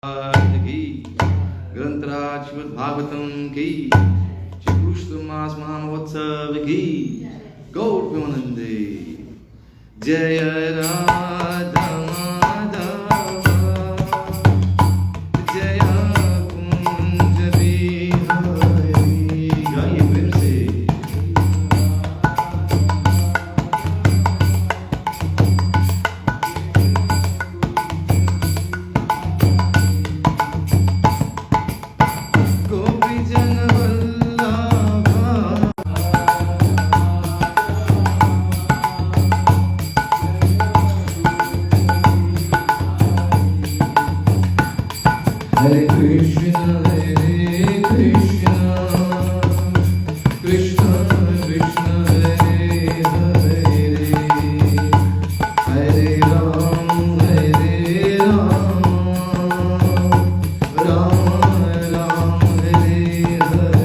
की ग्रंथराज श्रीमद् भागवतम की श्री पुरुषोत्तम मास महामहोत्सव की गौर प्रेमानंदे जय राधा माधव जय कुंज बिहारी। गाइए प्रेम से। Hare Krishna, Hare Krishna, Krishna Krishna, Hare Hare, Hare Ram, Ram Ram, Hare Hare.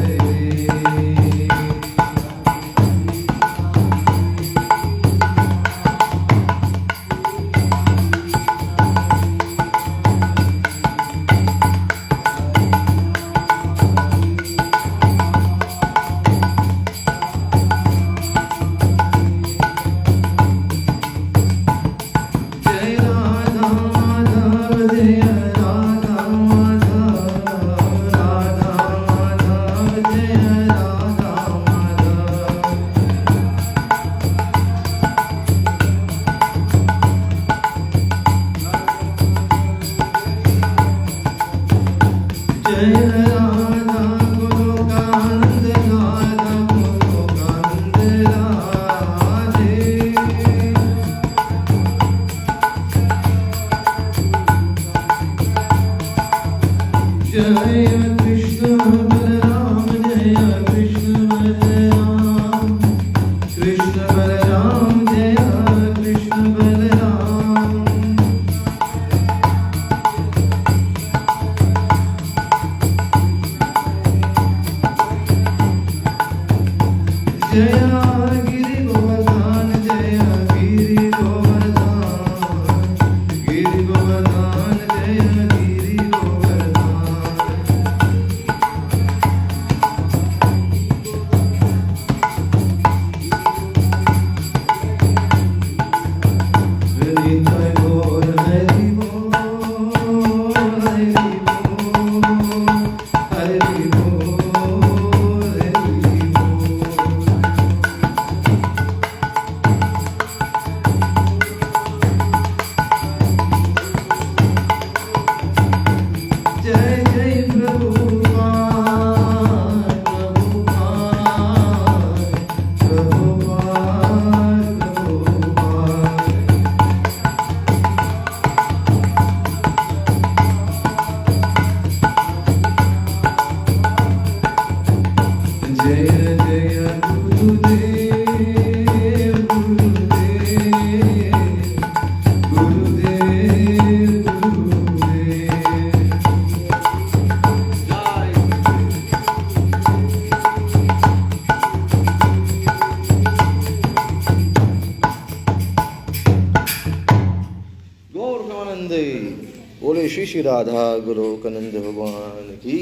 बोले श्री श्री राधा गोलोकानंद भगवान की,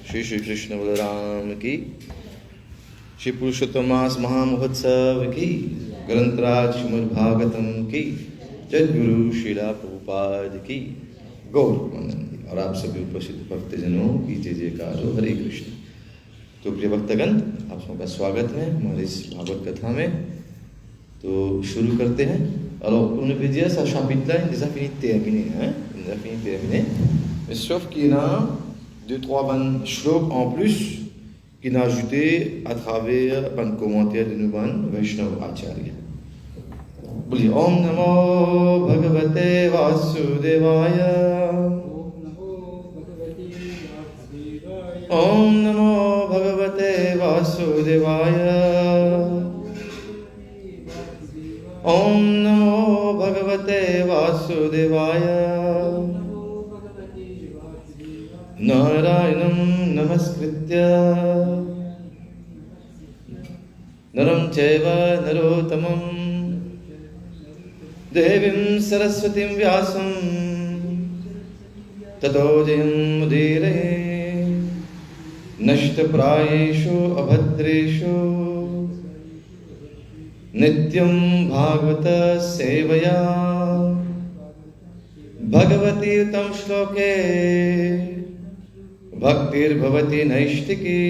श्री श्री कृष्ण बलराम की, श्री पुरुषोत्तम मास महामहोत्सव की, ग्रंथराज श्रीमद् भागवतम की, जगद्गुरु श्रीला प्रभुपाद की गौर प्रेमानंद। और आप सभी उपस्थित भक्तजनों की जय जयकार हो। हरे कृष्ण। तो प्रिय भक्तगण, आप सबका स्वागत है हमारे इस भागवत कथा में। तो शुरू करते हैं। Alors, on peut dire ça chapitre-là est déjà fini de terminer, hein? Il est déjà fini de terminer. Mais sauf qu'il y a 2-3 bonnes shloks en plus qu'il a ajouté à travers un commentaire de nous, Vaishnava Acharya. Bouli Om Namo Bhagavate Vasudevaya. Om Namo Bhagavate Vasudevaya. Om Namo Bhagavate Vasudevaya. Narayanam Namaskritya Naram Chaiva Narotamam Devim Saraswatim Vyasam ततो जयम् उदीरये नष्टप्रायेषु अभद्रेषु नित्यं भागवत सेवया भगवती उत्तम श्लोके भक्तिर्भवति नैष्टिकी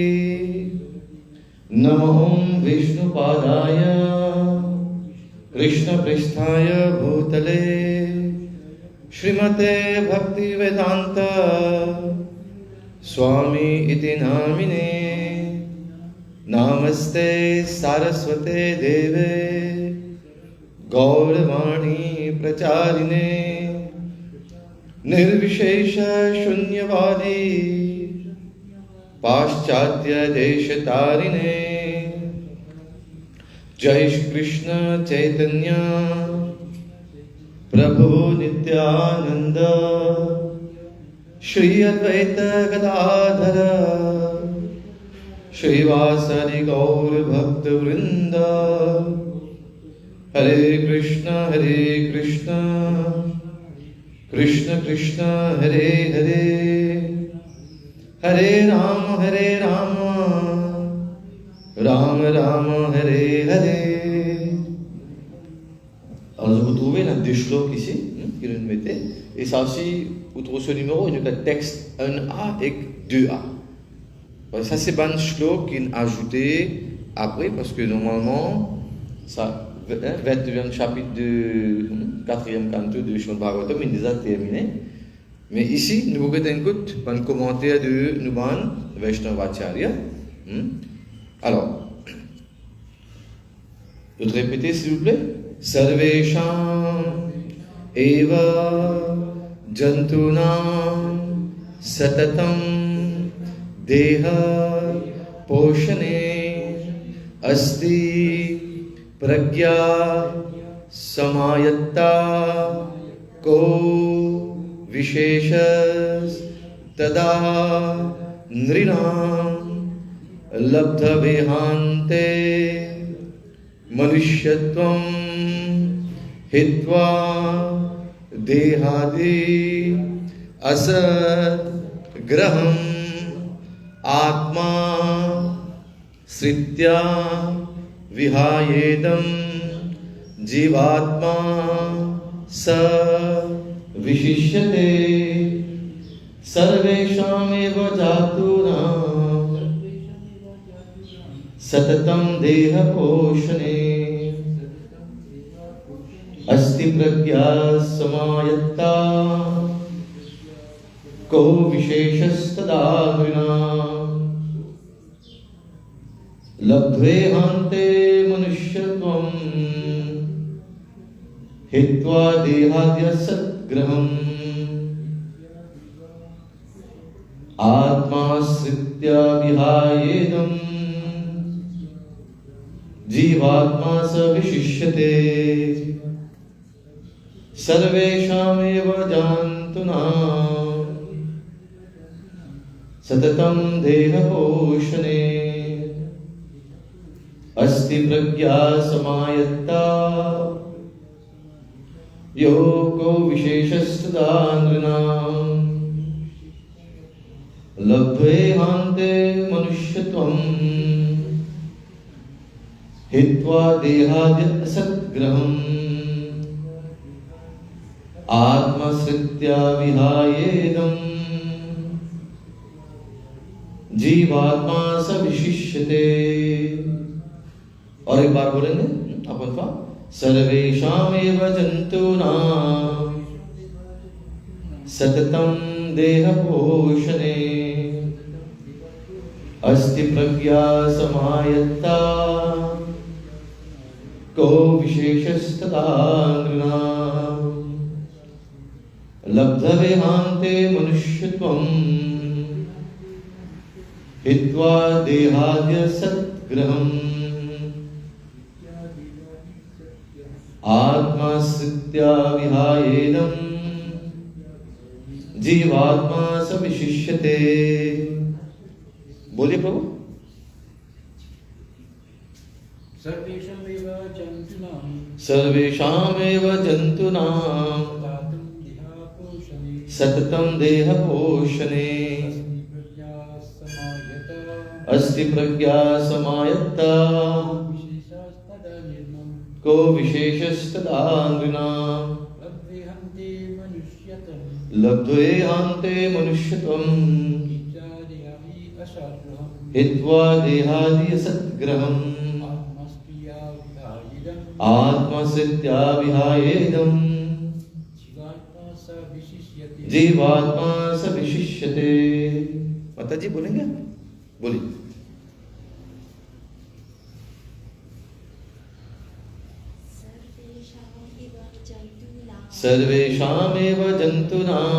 नमो विष्णुपादाय कृष्णपृष्ठाय भूतले श्रीमते भक्तिवेदांत स्वामी इति नामिने नमस्ते सारस्वते देवे गौरवाणी प्रचारिणे निर्विशेष शून्यवादी पाश्चात्य देशतारिणे जय श्री कृष्ण चैतन्य प्रभु नित्यानंद श्री अद्वैत गदाधर श्रीवासदि गौर भक्त वृंद हरे कृष्ण कृष्ण कृष्ण हरे हरे हरे राम राम राम हरे Hare. Alors vous trouvez là deux shloks ici, que je mettais, et ça aussi, vous trouvez ce numéro, il y a le texte 1A et 2A. Ça c'est un shlok qui est ajouté après, parce que normalement, ça, 21e chapitre du 4e canto de Srimad Bhagavatam, il est déjà terminé. Mais ici, nous vous écoutons un commentaire de Nuban Vaishnavacharya. Alors, je vais répéter s'il vous plaît. Sarvesham eva jantunam satatam deha poshane asti pragya samayatta ko visheshas tada nrinam labdha vihante मनुष्यत्वं हित्वा देहादि असत् ग्रहम् आत्मा श्रित्या विहायेदं जीवात्मा स विशिष्यते सर्वेषामेव जातूनां सततं देह पोषणे अस्ति प्रज्ञा समायत्ता को विशेषस्तदा लब्ध्वे हान्ते मनुष्यत्वं हित्वा देहाद्य सद्ग्रहम् आत्माश्रित्य विहायेदम् जीवात्मा स विशिष्यते सर्वेषामेव जान्तूनां सततं देहपोषणे अस्ति प्रज्ञा समायत्ता योगो विशेषस्तदा नृणाम् लब्ध्वे हान्ते मनुष्यत्वम् हित्वा देहाद्य सद्ग्रहम् आत्मश्रित्या विहायेदम् जीवात्मा स विशिष्यते. और एक बार बोलेंगे अपन का सर्वेषामेव जन्तूनां सततं देहपोषणे अस्ति प्रज्ञा समायत्ता को विशेषस्तदा नृणाम् लब्धवे हान्ते मनुष्यत्वं हित्वा देहाद्य सद्ग्रहम् आत्माश्रित्या विहायेदम् जीवात्मा स विशिष्यते. बोलिए प्रभु. सर्वेषामेव जन्तूनां Satatam deha poshane asti pragya samayatta ko visheshastada labdve hante manushyatam hitva dehadi asatgraham atma sitya vihayedam जीवात्मा स विशिष्यते। माता जी बोलेंगे? बोलिए। सर्वेषामेव जन्तूनां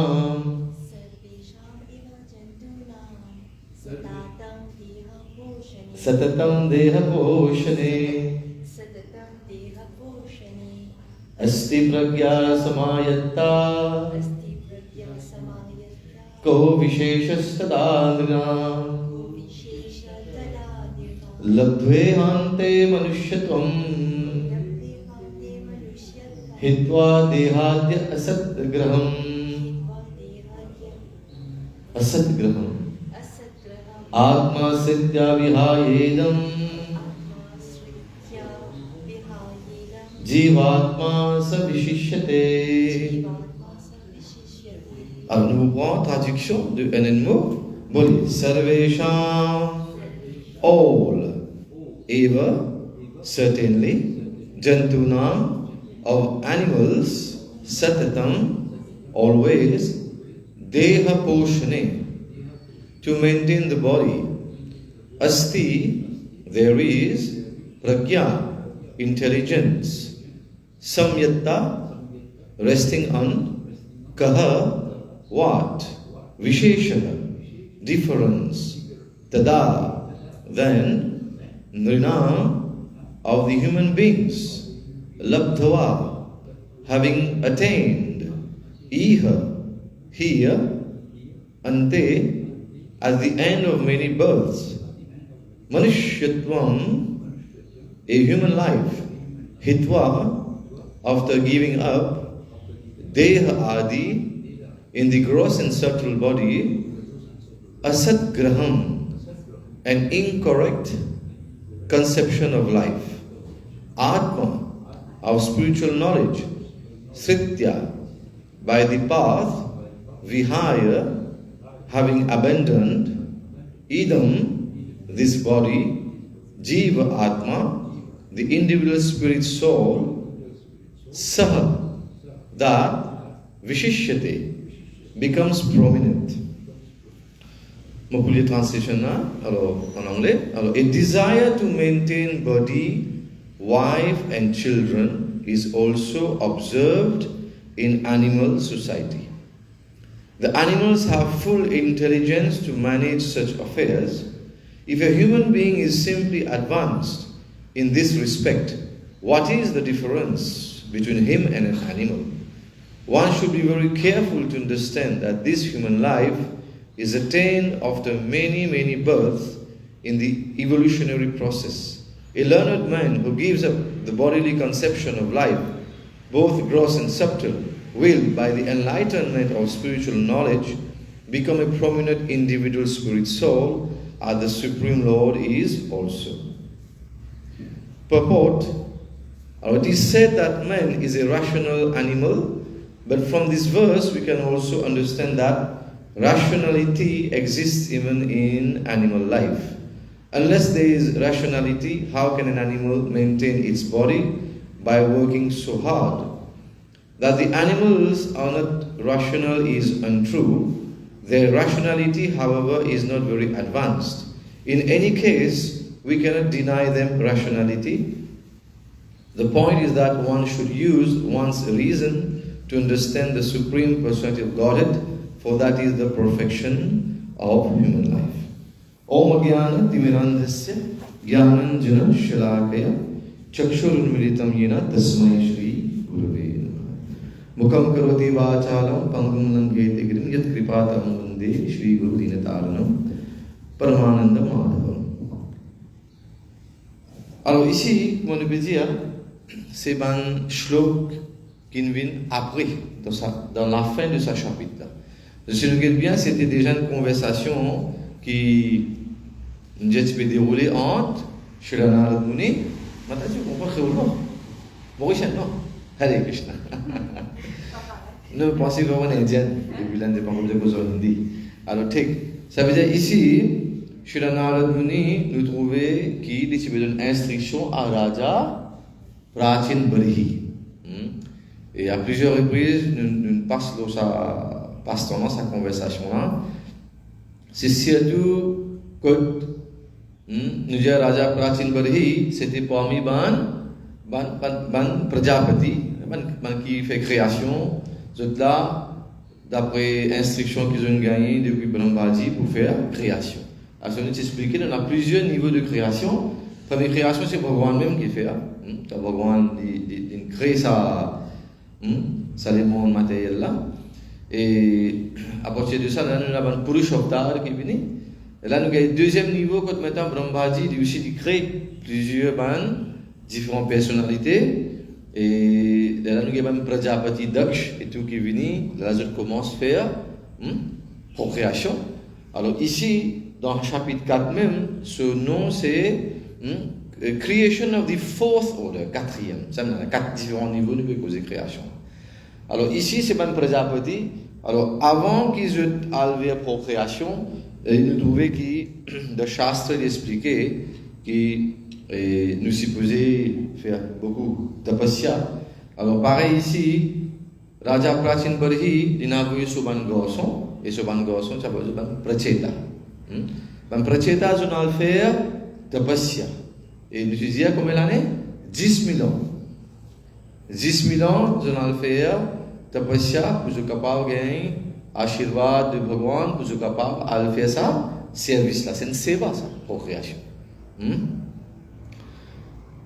सततं देहपोषणे अस्ति प्रज्ञा समायत्ता को विशेषस्तदा नृणाम् लब्ध्वे हान्ते मनुष्यत्वम् हित्वा देहाद्य असद्ग्रहम् आत्मा सिद्ध्या विहायेदम् जीवात्मा स विशिष्यते। Alors nous prenons traduction de un mot. Bolli sarvesham, all, eva, certainly, jantunam, of animals, satatam, always, deha poshane, to maintain the body. Asti, there is, pragya, intelligence, samyatta, resting on, kaha, what? Visheshana, difference. Tada, then, nrina, of the human beings. Labdhava, having attained. Iha, here. Ante, at the end of many births. Manushyatvam, a human life. Hitva, after giving up. Deha adi, in the gross and subtle body, asat graham, an incorrect conception of life. Atma, of spiritual knowledge. Sritya, by the path. Vihaya, having abandoned. Idam, this body. Jiva Atma, the individual spirit soul. Saha, that Vishishyate, becomes prominent. Mon translation alors en anglais. Alors, a desire to maintain body, wife and children is also observed in animal society. The animals have full intelligence to manage such affairs. If a human being is simply advanced in this respect, what is the difference between him and an animal? One should be very careful to understand that this human life is attained after many, many births in the evolutionary process. A learned man who gives up the bodily conception of life, both gross and subtle, will, by the enlightenment of spiritual knowledge, become a prominent individual spirit soul, as the Supreme Lord is also. Purport. It is said that man is a rational animal. But from this verse, we can also understand that rationality exists even in animal life. Unless there is rationality, how can an animal maintain its body? By working so hard. That the animals are not rational is untrue. Their rationality, however, is not very advanced. In any case, we cannot deny them rationality. The point is that one should use one's reason to understand the Supreme Personality of Godhead, for that is the perfection of human life. Om Jnana Timirandhasya Jnananjana Shalakaya Chakshurunmilitam Yena Tasmai Shri Gurave Namaha. Mukham Karoti Vachalam Pangum Langeti Girim Yat Kripatam Vande Shri Guru Dinataranam Paramananda Madhavam. Alors ici, mon dire, c'est un shlok qui vient après, dans la fin de ce chapitre. Si nous regardons bien, c'était déjà une conversation qui s'est déroulée entre Sri Narad Muni. Maintenant, tu comprends que non. Maurice, non. Hare Krishna. Nous pensons qu'on est indien depuis l'indépendance de Hindi. Alors, ça veut dire ici, Sri Narad Muni nous trouvait qu'il y avait une instruction à Raja Prachin Barhi. Et à plusieurs reprises, nous passons dans sa conversation-là. C'est surtout que nous disons Raja Prachin Barhi, c'était parmi ban Prajapati, qui fait création, là, d'après instruction qu'ils ont gagnées depuis Brahmaji pour faire création. Alors, je vais t'expliquer, on a plusieurs niveaux de création. La première création, c'est Bhagavan même qui fait. Bhagavan, il crée ça les mondes matériels là. Et à partir de ça, là, nous avons un Purushottar qui est venu. Et là, nous avons le deuxième niveau, quand maintenant Brahmaji, il aussi crée plusieurs différentes personnalités. Et là, nous avons Prajapati Daksh et tout qui est venu. Là, je commence à faire procréation. Alors ici, dans le chapitre 4 même, ce nom c'est Creation of the Fourth Order, quatrième. Ça, il y a 4 différents niveaux de causer création. Alors ici, c'est Ban Prajapati. Alors avant qu'ils aient vers procréation, nous trouvaient que le Shastra expliquait que nous supposons faire beaucoup de tapasya. Alors pareil ici, Raja Prachin Barhi, il a vu Suban Gorson, et Suban Gorson, ça veut dire Ban Pracheta. Ban Pracheta, je vais faire tapasya. Et nous disions combien d'années 10 000 ans. 10 000 ans, je vais faire tapasya pour être capable de gagner Ashirvad de Bhagavan, pour être capable de faire ça, service là. C'est une seva, ça, procréation.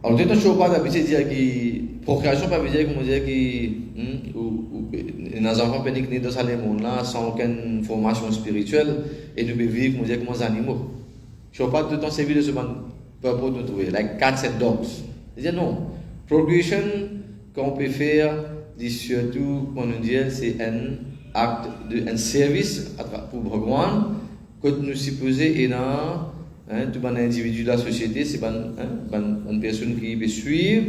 Alors, tout le temps, pas d'habitude de dire que procréation, pas dire comme dire que nos enfants peuvent naître dans ce monde-là sans aucune formation spirituelle et nous pouvons vivre comme des animaux. Je ne veux pas tout le temps servir de ce purpose de trouver, like cats and dogs. Je dis non. Procreation qu'on peut faire, surtout, on nous dit, c'est un acte, un service pour Bhagavan que nous supposons et dans tout un individu de la société, c'est une personne qui peut suivre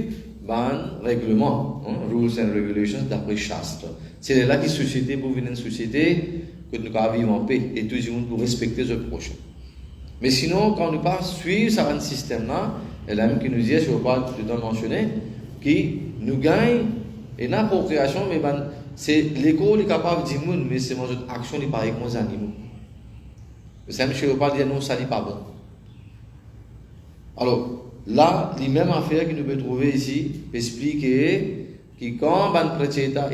un règlement, rules and regulations d'après Shastra. C'est là que la société, pour venir une société, que nous avons vivre en paix et tout le monde pour respecter le prochain. Mais sinon, quand nous pas suivre ce système-là, elle a même qui nous dit, je ne veux pas tout le temps mentionner, que nous gagnons et la procréation, mais c'est l'école est capable de dire, mais c'est mon action qui paraît comme des animaux. C'est même je ne veux pas dire non, ça n'est pas bon. Alors, là, les mêmes affaires que nous pouvons trouver ici, expliquer que quand Ban Pracheta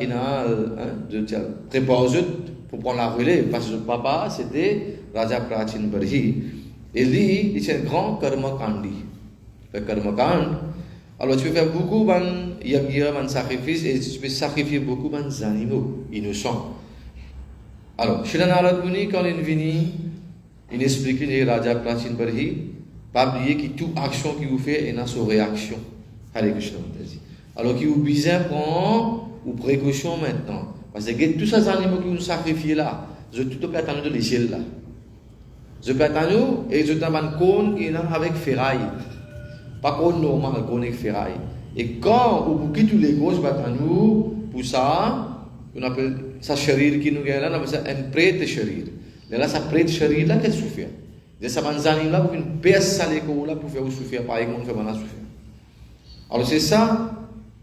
prépare pour prendre la relève, parce que son papa, c'était Raja Prachin Barhi. Et lui, il est un grand karmakandi. Le karmakand. Alors, tu peux faire beaucoup de yagya, de sacrifices, et tu peux sacrifier beaucoup d'animaux innocents. Alors, Sri Narad Muni, quand il est venu, il explique que Raja Prachin Barhi, pas oublier que toute action qu'il vous fait est dans sa réaction. Hare Krishna. Alors qu'il vous besoin de prendre ou précaution maintenant. Parce que tous ces animaux qui nous sacrifient là, je tout peux attendre de l'échelle là. Je peux attendre et je t'amène un cône qui est avec ferraille. Pas cône normal, un cône avec ferraille. Et quand vous quittez tous les gauches, pour ça, on appelle ça charir qui nous gagne là, on appelle ça un prêtre charir. Là, ça prêtre charir là, qu'elle souffre. De sa manzanine là pour une baisse à l'école là pour faire souffrir pareil comme on fait maintenant souffrir. Alors c'est ça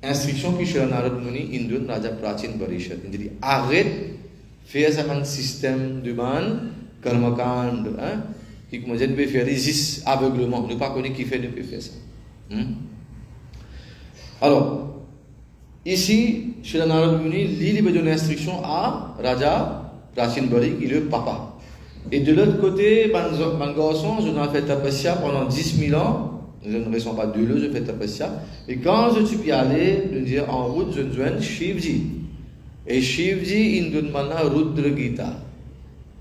instruction que Sri Narad Muni Indun Raja Prachin Barishad. Il dit arrête faire ça un système de karmakand qui comme je ne peux faire résiste aveuglement. Ne pas connaître qui fait ne peut faire ça. Alors ici Sri Narad Muni lit une instruction à Raja Prachin Bari qui est le papa. Et de l'autre côté, Bangarson, je n'ai fait tapasya pendant 10 000 ans. Je ne ressens pas de l'eau, je fais tapasya. Et quand je suis allé, je dis en route, je joins Shivji. Et Shivji, il nous demande Rudra Gita.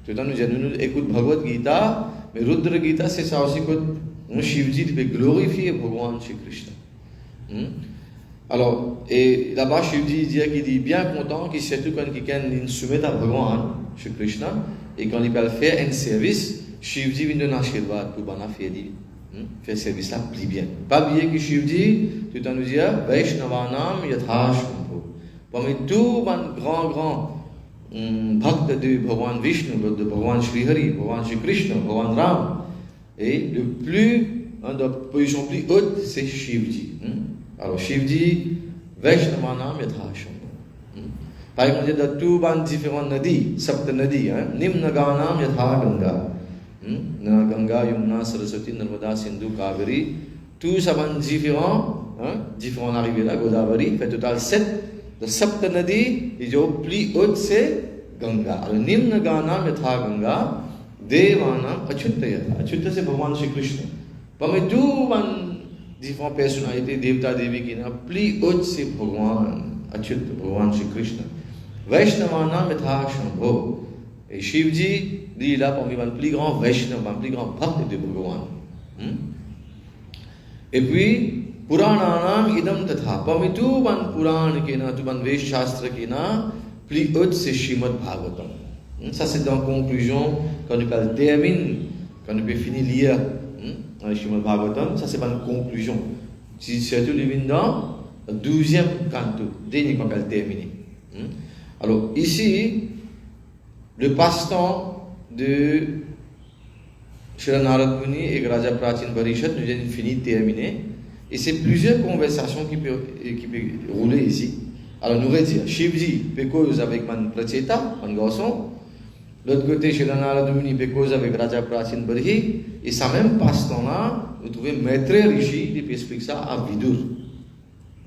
Tout le temps, nous écoutons Bhagavad Gita, mais Rudra Gita, c'est ça aussi que Shivji peut glorifier Bhagavan Shri Krishna. Alors, et là-bas, Shivji dit qu'il est bien content qu'il sait tout quand quelqu'un soumet à Bhagavan, Shri Krishna, et quand il peut faire un service, Shivji vient donner un Ashirvad pour faire faire service là plus bien. Pas oublier que Shivji, tout en nous dit, Vaishnavanam Yatha Shambho. Parmi tous les grands bhakts de Bhagavan Vishnu, de Bhagavan Shri Hari, Bhagavan Shri Krishna, Bhagavan Ram, et le plus, de position plus haute, c'est Shivji. Alors Shivji, Vaishnavanam Yatha Shambho. Par exemple, dans tous les différents nadis, Sapta Nadi, Nimna Ganam Yatha Ganga. Ganga, Yamuna, Saraswati, Narmada, Sindhu, Kaveri, tous avant différents arrivées là, Godavari, fait total 7. Le Sapta Nadi, et le plus haut c'est Ganga. Alors, Nimna Ganam Yatha Ganga, Devanam Achyutaya. Achyuta c'est Bhagavan Shri Krishna. Parmi tous les différentes personnalités, Devta Devi qui n'a plus haut c'est Bhagavan Achyuta, Bhagavan Shri Krishna. Vaishnavanam Yatha Shambho. Et Shivji, lui, là, parmi les plus grands Vaishnavas, les plus grands bhakts de Bhagavan. Et puis, Purananam idam tatha. Parmi tous les Puranas qui sont, tous les Veda Shastra qui sont, plus haut c'est Srimad Bhagavatam. Ça, c'est en conclusion, quand on termine, quand on peut finir lire le Srimad Bhagavatam, ça, c'est une conclusion. C'est surtout le dans le 12e canto, dernier quand on termine. Alors, ici, le passe-temps de Shri Narad Muni et Raja Prachin Parishad nous viennent fini terminé. Et c'est plusieurs conversations qui peuvent rouler ici. Alors nous allons dire, Shivji peut cause avec Man Pracheta, Man garçon. L'autre côté, Shri Narad Muni peut cause avec Raja Prachin Parishad. Et ça même passe-temps-là, vous trouvez Maître Rishi qui peut expliquer ça à Vidur.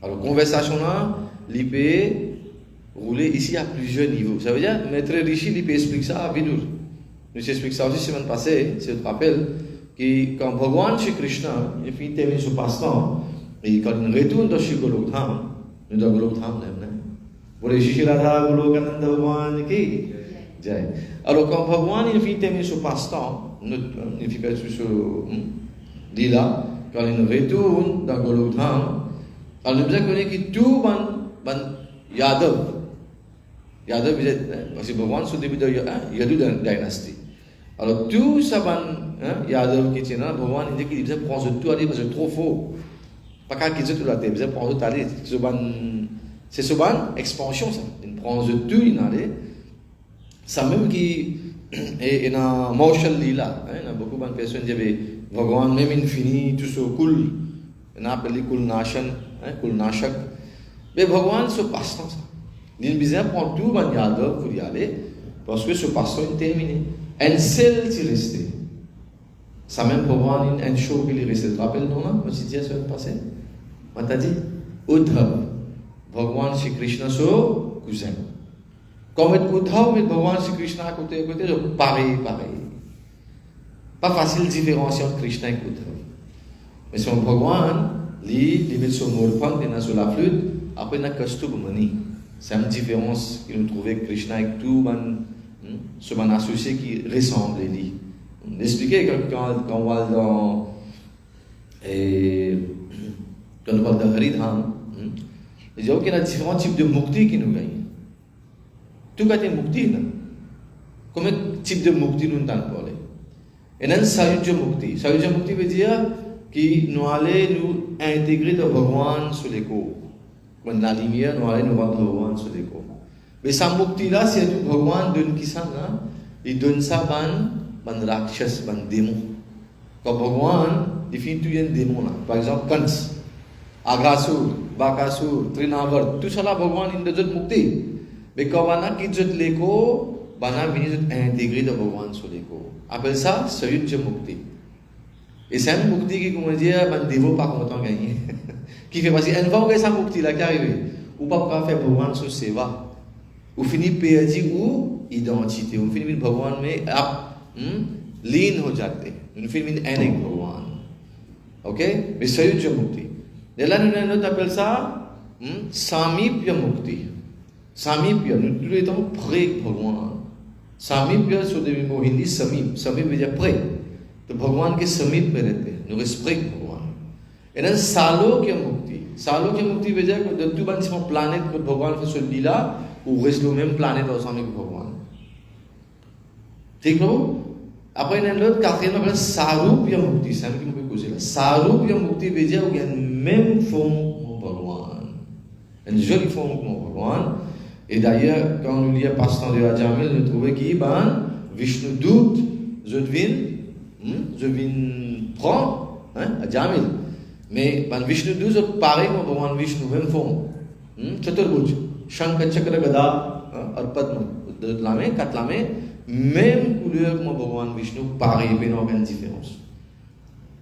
Alors conversation-là, il peut rouler ici à plusieurs niveaux. Ça veut dire, Maître Rishi, il peut expliquer ça à Vidur. Nous expliquons ça aussi semaine passée, c'est le rappel, que quand Bhagavan Shri Krishna, il finit terminer ce passe-temps, et quand il retourne dans Shri Golokdham, nous dans Golokdham, vous voulez Shri Radha Golokananda Bhagavan qui Jai. Alors quand Bhagavan il finit terminer ce passe-temps, il finit faire ce lila, quand il retourne dans Golokdham, alors nous devons connaître que tout ban Yadav, parce que Bhagavan c'est au début de Yadu dynastie. Alors tout ça, Yadav qui tient là, Bhagavan il dit qu'il devait prendre tout aller parce que c'est trop faux. Pas qu'à quitter tout la terre, il devait prendre tout aller. C'est ce ban expansion ça. Il prend tout il allait. Ça même qui est dans Maushal Lila, il y a beaucoup de personnes qui disent Bhagavan même infini tout ce cool, il a appelé Kul Nashan, Kul Nashak. Mais Bhagavan se passe dans ça. Il besoin prendre tout ban Yadav pour y aller parce que ce passe-temps est terminé. Un seul qui restait. Ça même pour voir un show qui est resté. Tu te rappelles, non? Moi, je disais la semaine passée. On t'a dit Uddhav. Bhagavan Shri Krishna, son cousin. Comme Uddhav et Bhagavan Shri Krishna à côté, pareil. Pas facile de différencier entre Krishna et Uddhav. Mais son Bhagavan, il met son morphang, il a sur la flûte, après il a Kastubamani. C'est une différence qu'il nous trouvait Krishna avec tout ce man associé qui ressemble à lui. On expliquait quand on va dans quand on parle de Haridham, il dit qu'il y a différents types de mukti qui nous gagnent. Tout cas, il y a mukti. Combien de types de mukti nous entendons parler? Et il y a Sayujya Mukti. Sayujya Mukti veut dire que nous allons nous intégrer dans Bhagavan sur les corps. Quand la lumière, nous allons nous voir Bhagavan sur les corps. Mais sa mukti là, c'est tout Bhagavan donne qui ça là, il donne ça ban rakshas, ban démon. Quand Bhagavan, il finit tout un démon là. Par exemple, Kans, Aghasur, Bakasur, Trinavar, tout ça là, Bhagavan il donne mukti. Mais quand on a quitté l'écho, on a venu intégrer dans Bhagavan sur l'écho. Appelle ça Sayujya Mukti. Et c'est un mukti qui, comment dire, ban dévot pas content gagner. Qui fait passer une fois que ça mukti là qui arrive, ou pas faire Bhagavan sur seva. Ou finit perdu ou identité. Ou finit Bhagavan mais लीन हो जाते हैं फिर मीन एनिक भगवान ओके विसयुज्य मुक्ति नेला tapel ça samipya mukti samipya nous étant près de Bhagavan samipya sur des mots hindi samip veut dire près तो भगवान के समीप में रहते हैं nous respect भगवान et then salokya mukti veut dire que de tout bâtiment planète que भगवान fait sur l'île ou reste le même planète ensemble avec भगवान ठीक है après il y a l'autre quatrième appelle Sarupya Mukti, c'est un qui me peut causer là. Sarupya Mukti veut dire qu'il y a une même forme mon Bhagwan, une jolie forme mon Bhagwan. Et d'ailleurs quand nous lisons Pasteur de Rajamil, nous trouvons qu'il ben Vishnu doute, je viens prendre à Jamil, mais ben Vishnu doute je pareil mon Bhagwan Vishnu même forme, Chaturbhuj, Shankha Chakra Gada, Arpadma, deux lames, quatre lames. Même couleur que mon Bhagwan Vishnu, pareil, mais non, aucune différence.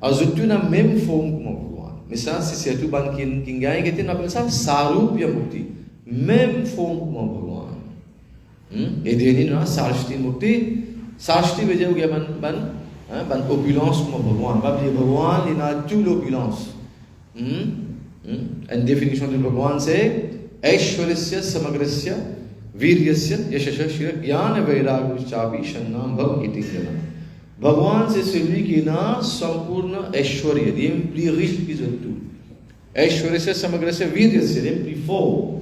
Alors, je suis la même forme que mon Bhagwan. Mais ça, c'est surtout ban qui gagne, qui appelle ça Sarupya Mukti. Même forme que mon Bhagwan. Et dernier, nous avons Sarashti Mukti. Sarashti veut dire qu'il y a ban opulence que mon Bhagwan. Pas oublier Bhagwan, il a toute l'opulence. Une définition de Bhagwan, c'est Aishwarasya Samagrasya. Viryasya Yashashashya Gyana Vairagya Chavi Shannam Bhav Iti Jana. Bhagwan c'est celui qui a Sampurna Aishwarya, il est plus riche que tout. Aishwarasya Samagrasya Viryasya, il est plus fort.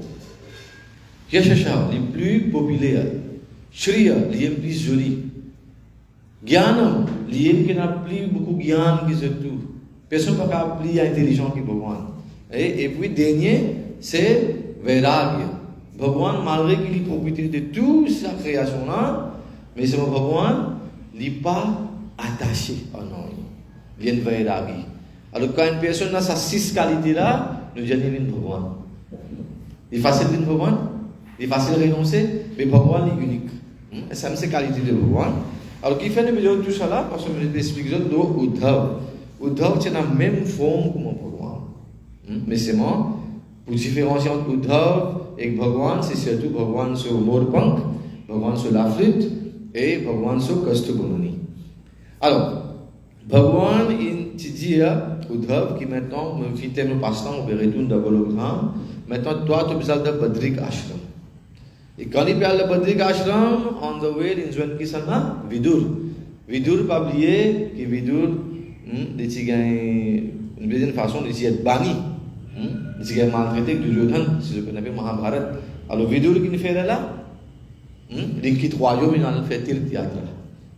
Yashasha, il est plus populaire. Shriya, il est plus joli. Gyanam, il est qui n'a plus beaucoup de gyan que tout. Personne ne peut pas plus intelligent que Bhagwan. Et puis dernier, c'est Vairagya. Bhagwan, malgré qu'il est propriétaire de toute sa création là, mais c'est mon Bhagwan, il n'est pas attaché à nous. Il y a une vairagi. Alors quand une personne a ces 6 qualités là, nous disons qu'il y a une Bhagwan. Il est facile d'être Bhagwan, il est facile de renoncer, mais Bhagwan est unique. Et ça, c'est la qualité de Bhagwan. Alors qui fait le milieu de tout ça là, parce que je vais expliquer de Uddhav. Uddhav, c'est la même forme que mon Bhagwan. Mais c'est moi, pour différencier entre Uddhav et Bhagwan, c'est surtout Bhagwan sur Morpank, Bhagwan sur la flûte et Bhagwan sur Kastubhanani. Alors, Bhagwan, il dit à Uddhav qui maintenant, me fit tellement passant, on verrait tout d'abord. Maintenant, toi, tu as besoin de Badrik Ashram. Et quand il parle de Badrik Ashram, on the way, il joue qui s'appelle Vidur. Vidur, pas oublier que Vidur, une deuxième façon de dire Bani. Il est maltraité de Duryodhana, si je connais bien Mahabharat. Alors Vidur qui nous fait là, il quitte royaume, il a fait Tirthyatra.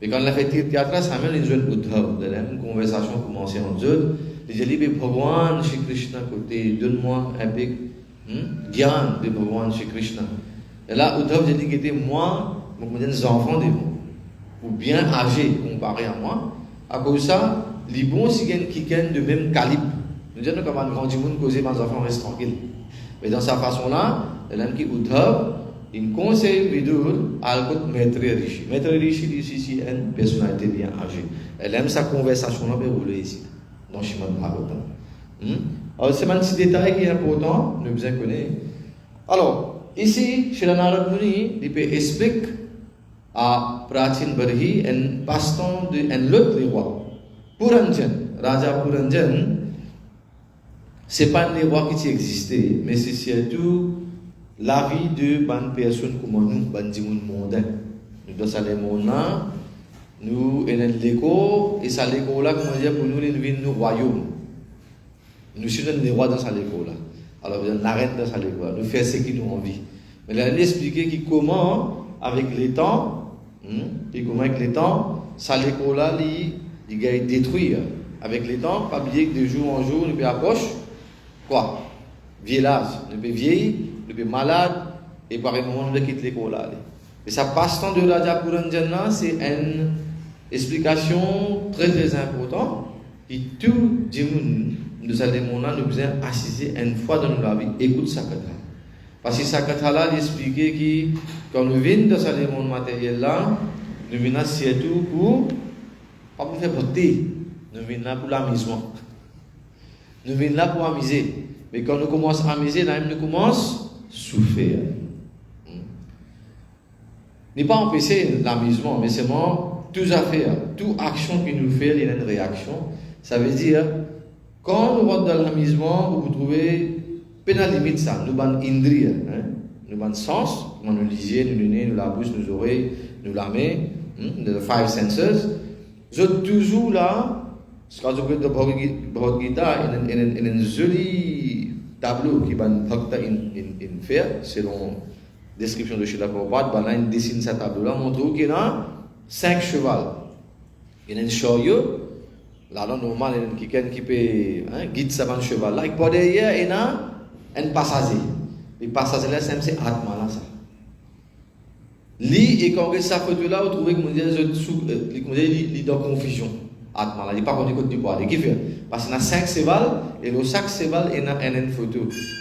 Et quand il a fait Tirthyatra, ça mène une jeune Uddhav. Une conversation commencée entre eux. Il dit, Bhagwan, Shri Krishna, côté, donne-moi un peu Gyan de Bhagwan, Shri Krishna. Et là, Uddhav dit qu'il était moi, des enfants de moi, ou bien âgés comparé à moi. À cause de ça, les bons, c'est quelqu'un de même calibre. Nous disons que quand on grandit, on cause, les enfants restent tranquilles. Mais dans sa façon-là, elle aime qui Uddhav, il conseille Vidur à l'écoute Maître Rishi. Maître Rishi, ici, c'est une personnalité bien âgée. Elle aime sa conversation-là, mais rouler ici, dans Shrimad Bhagavatam. Alors, c'est un petit détail qui est important, nous besoin connaître. Alors, ici, chez la Narad Muni, il peut expliquer à Prachin Barhi un passe-temps d'un autre roi, Puranjan, Raja Puranjan. Ce n'est pas un roi qui existait, mais c'est surtout la vie de bonnes personnes comme nous, bonnes mondains. Nous dans ce monde-là, nous sommes l'écho, et ça l'écho-là, comment dire, pour nous, nous vivons nos royaumes. Nous sommes des rois dans cette écho-là. Alors, nous arrêtons dans cette écho-là, nous faisons ce qui nous envie. Mais là, il expliqué comment, avec les temps, ça l'écho-là, il a été détruit. Avec les temps, pas oublier que de jour en jour, nous approche. Quoi? Vieillage, nous sommes vieillis, nous sommes malades, et par un moment, nous quittons l'école. Et ça passe-temps de Raja Puranjan, c'est une explication très très importante. Et tout le monde, nous allons nous assister une fois dans notre vie, écoute sa katha. Parce que sa katha-là, il explique que quand nous venons dans ce monde matériel-là, nous venons surtout pour, pas pour faire bhakti, nous venons là pour l'amusement. Nous venons là pour amuser. Mais quand nous commençons à amuser, nous commençons à souffrir. N'est pas empêcher l'amusement, mais c'est toute affaire, toute action qui nous fait, il y a une réaction. Ça veut dire, quand nous rentrons dans l'amusement, vous trouvez, la limite ça, nous avons indriya, nous avons sens, nous lisiez, nous nez, nous la bouche, nous oreilles, nous la main, the 5 senses. Vous êtes toujours là. Quand vous regardez le Bhagavad Gita, il y a un joli tableau qui va Bhakta in faire, selon la description de Srila Prabhupada, il dessine ce tableau-là, montre qu'il y a 5 chevaux. Il y a un chariot, là, normal, il y a quelqu'un qui peut guider ça un cheval. Là, il y a un passager. Le passager là, c'est Atma là, ça. Lui, et quand on regarde sa photo là, vous trouvez que il est dans confusion. Atma là, il n'est pas connu du poids. Qu'est-ce qu'il fait? Parce qu'il y a 5 chevaux, et dans chaque cheval, il y a une photo.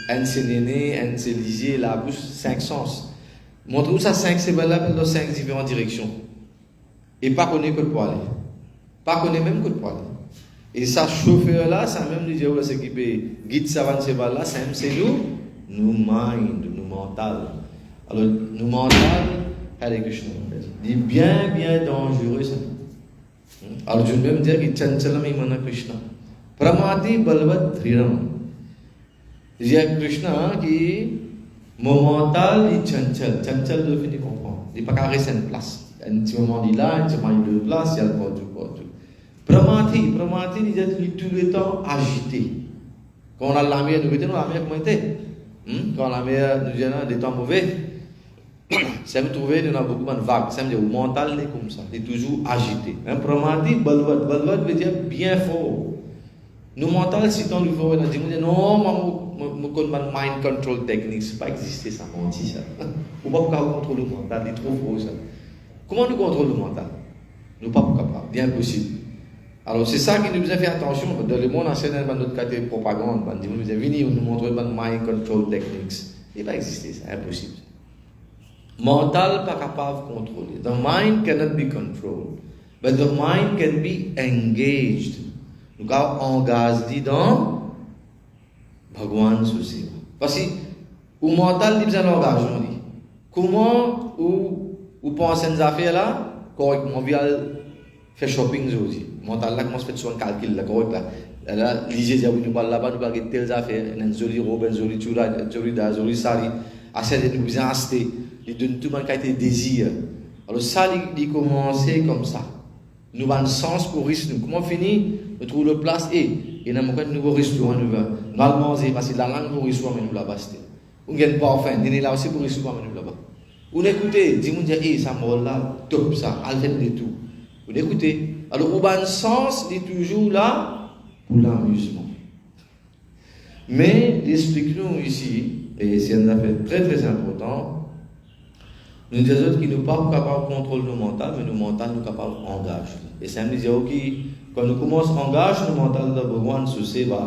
Un c'est néné, un c'est lisier, la bouche, 5 sens. Montre-nous ça 5 chevaux là, dans 5 différentes directions. Et pas connu que de poids. Pas connu même que de poids. Et ça, chauffeur là, ça même dit, c'est qui peut guide ça, cheval là, c'est nous mind, nous mental. Alors, nous mental, Hare Krishna. C'est bien, bien dangereux ça. Alors, je vais même dire que Chanchalam Imana Krishna. Pramati Balvat Dhriram. Il y a Krishna qui, mon mental, il chanchal. Chanchal doit finir comprendre. Il n'est pas qu'à rester en place. Un petit moment il est là, un petit moment il est de place, il y a le pas tout. Pramati, il est tout le temps agité. Quand on a la mer, nous mettons la mer comment était. Quand la mer nous vient des temps mauvais, ça me trouve, il y a beaucoup de vagues. Ça me dit, le mental est comme ça, il est toujours agité. Pramati, balvat veut dire bien fort. Nous mental, si on nous voit, on dit, non, je mind control technique, ça pas exister, ça mentit ça. On ne peut pas contrôler le mental, il est trop fort ça. Comment nous contrôlons le mental? Nous ne sommes pas capables, bien possible. Alors c'est ça qui nous fait attention. Dans le monde ancien, dans notre côté propagande, nous disons, venez, nous montrons le mind control techniques. Il ne va pas exister, c'est impossible. Mental pas capable de contrôler. The mind cannot be controlled, but the mind can be engaged. Nous avons engagé dans Bhagwan Susi. Parce que le mental, il a un engagement. Comment vous pensez aux affaires là, correctement, via faire shopping aujourd'hui. Mental là commence à faire son calcul là, correct là. Là, lisez dire nous parlons là-bas, nous parlons de telles affaires, une jolie robe, une jolie chura, une jolie sari, assez de nous bien acheter, il donne tout le monde qui a été désir. Alors ça, il commence comme ça. Nous avons un sens pour risque. Comment finir? Nous trouvons le place et il y a un nouveau restaurant, nous allons manger parce que la langue pour restaurant, nous là-bas. On ne gagne pas enfin, nous sommes là aussi pour restaurant, nous là-bas. On écoutez, dis-moi, ça m'a là, top ça, alten de tout. Vous écoutez. Alors, au bon sens, il est toujours là pour l'amusement. Mais, explique-nous ici, et c'est un affaire très très important, nous disons qu'ils ne sont pas capables de contrôler nos mental, mais nos mental nous capables d'engager. Et ça me dit, ok, quand nous commençons à engager nos mental dans le besoin de se séparer,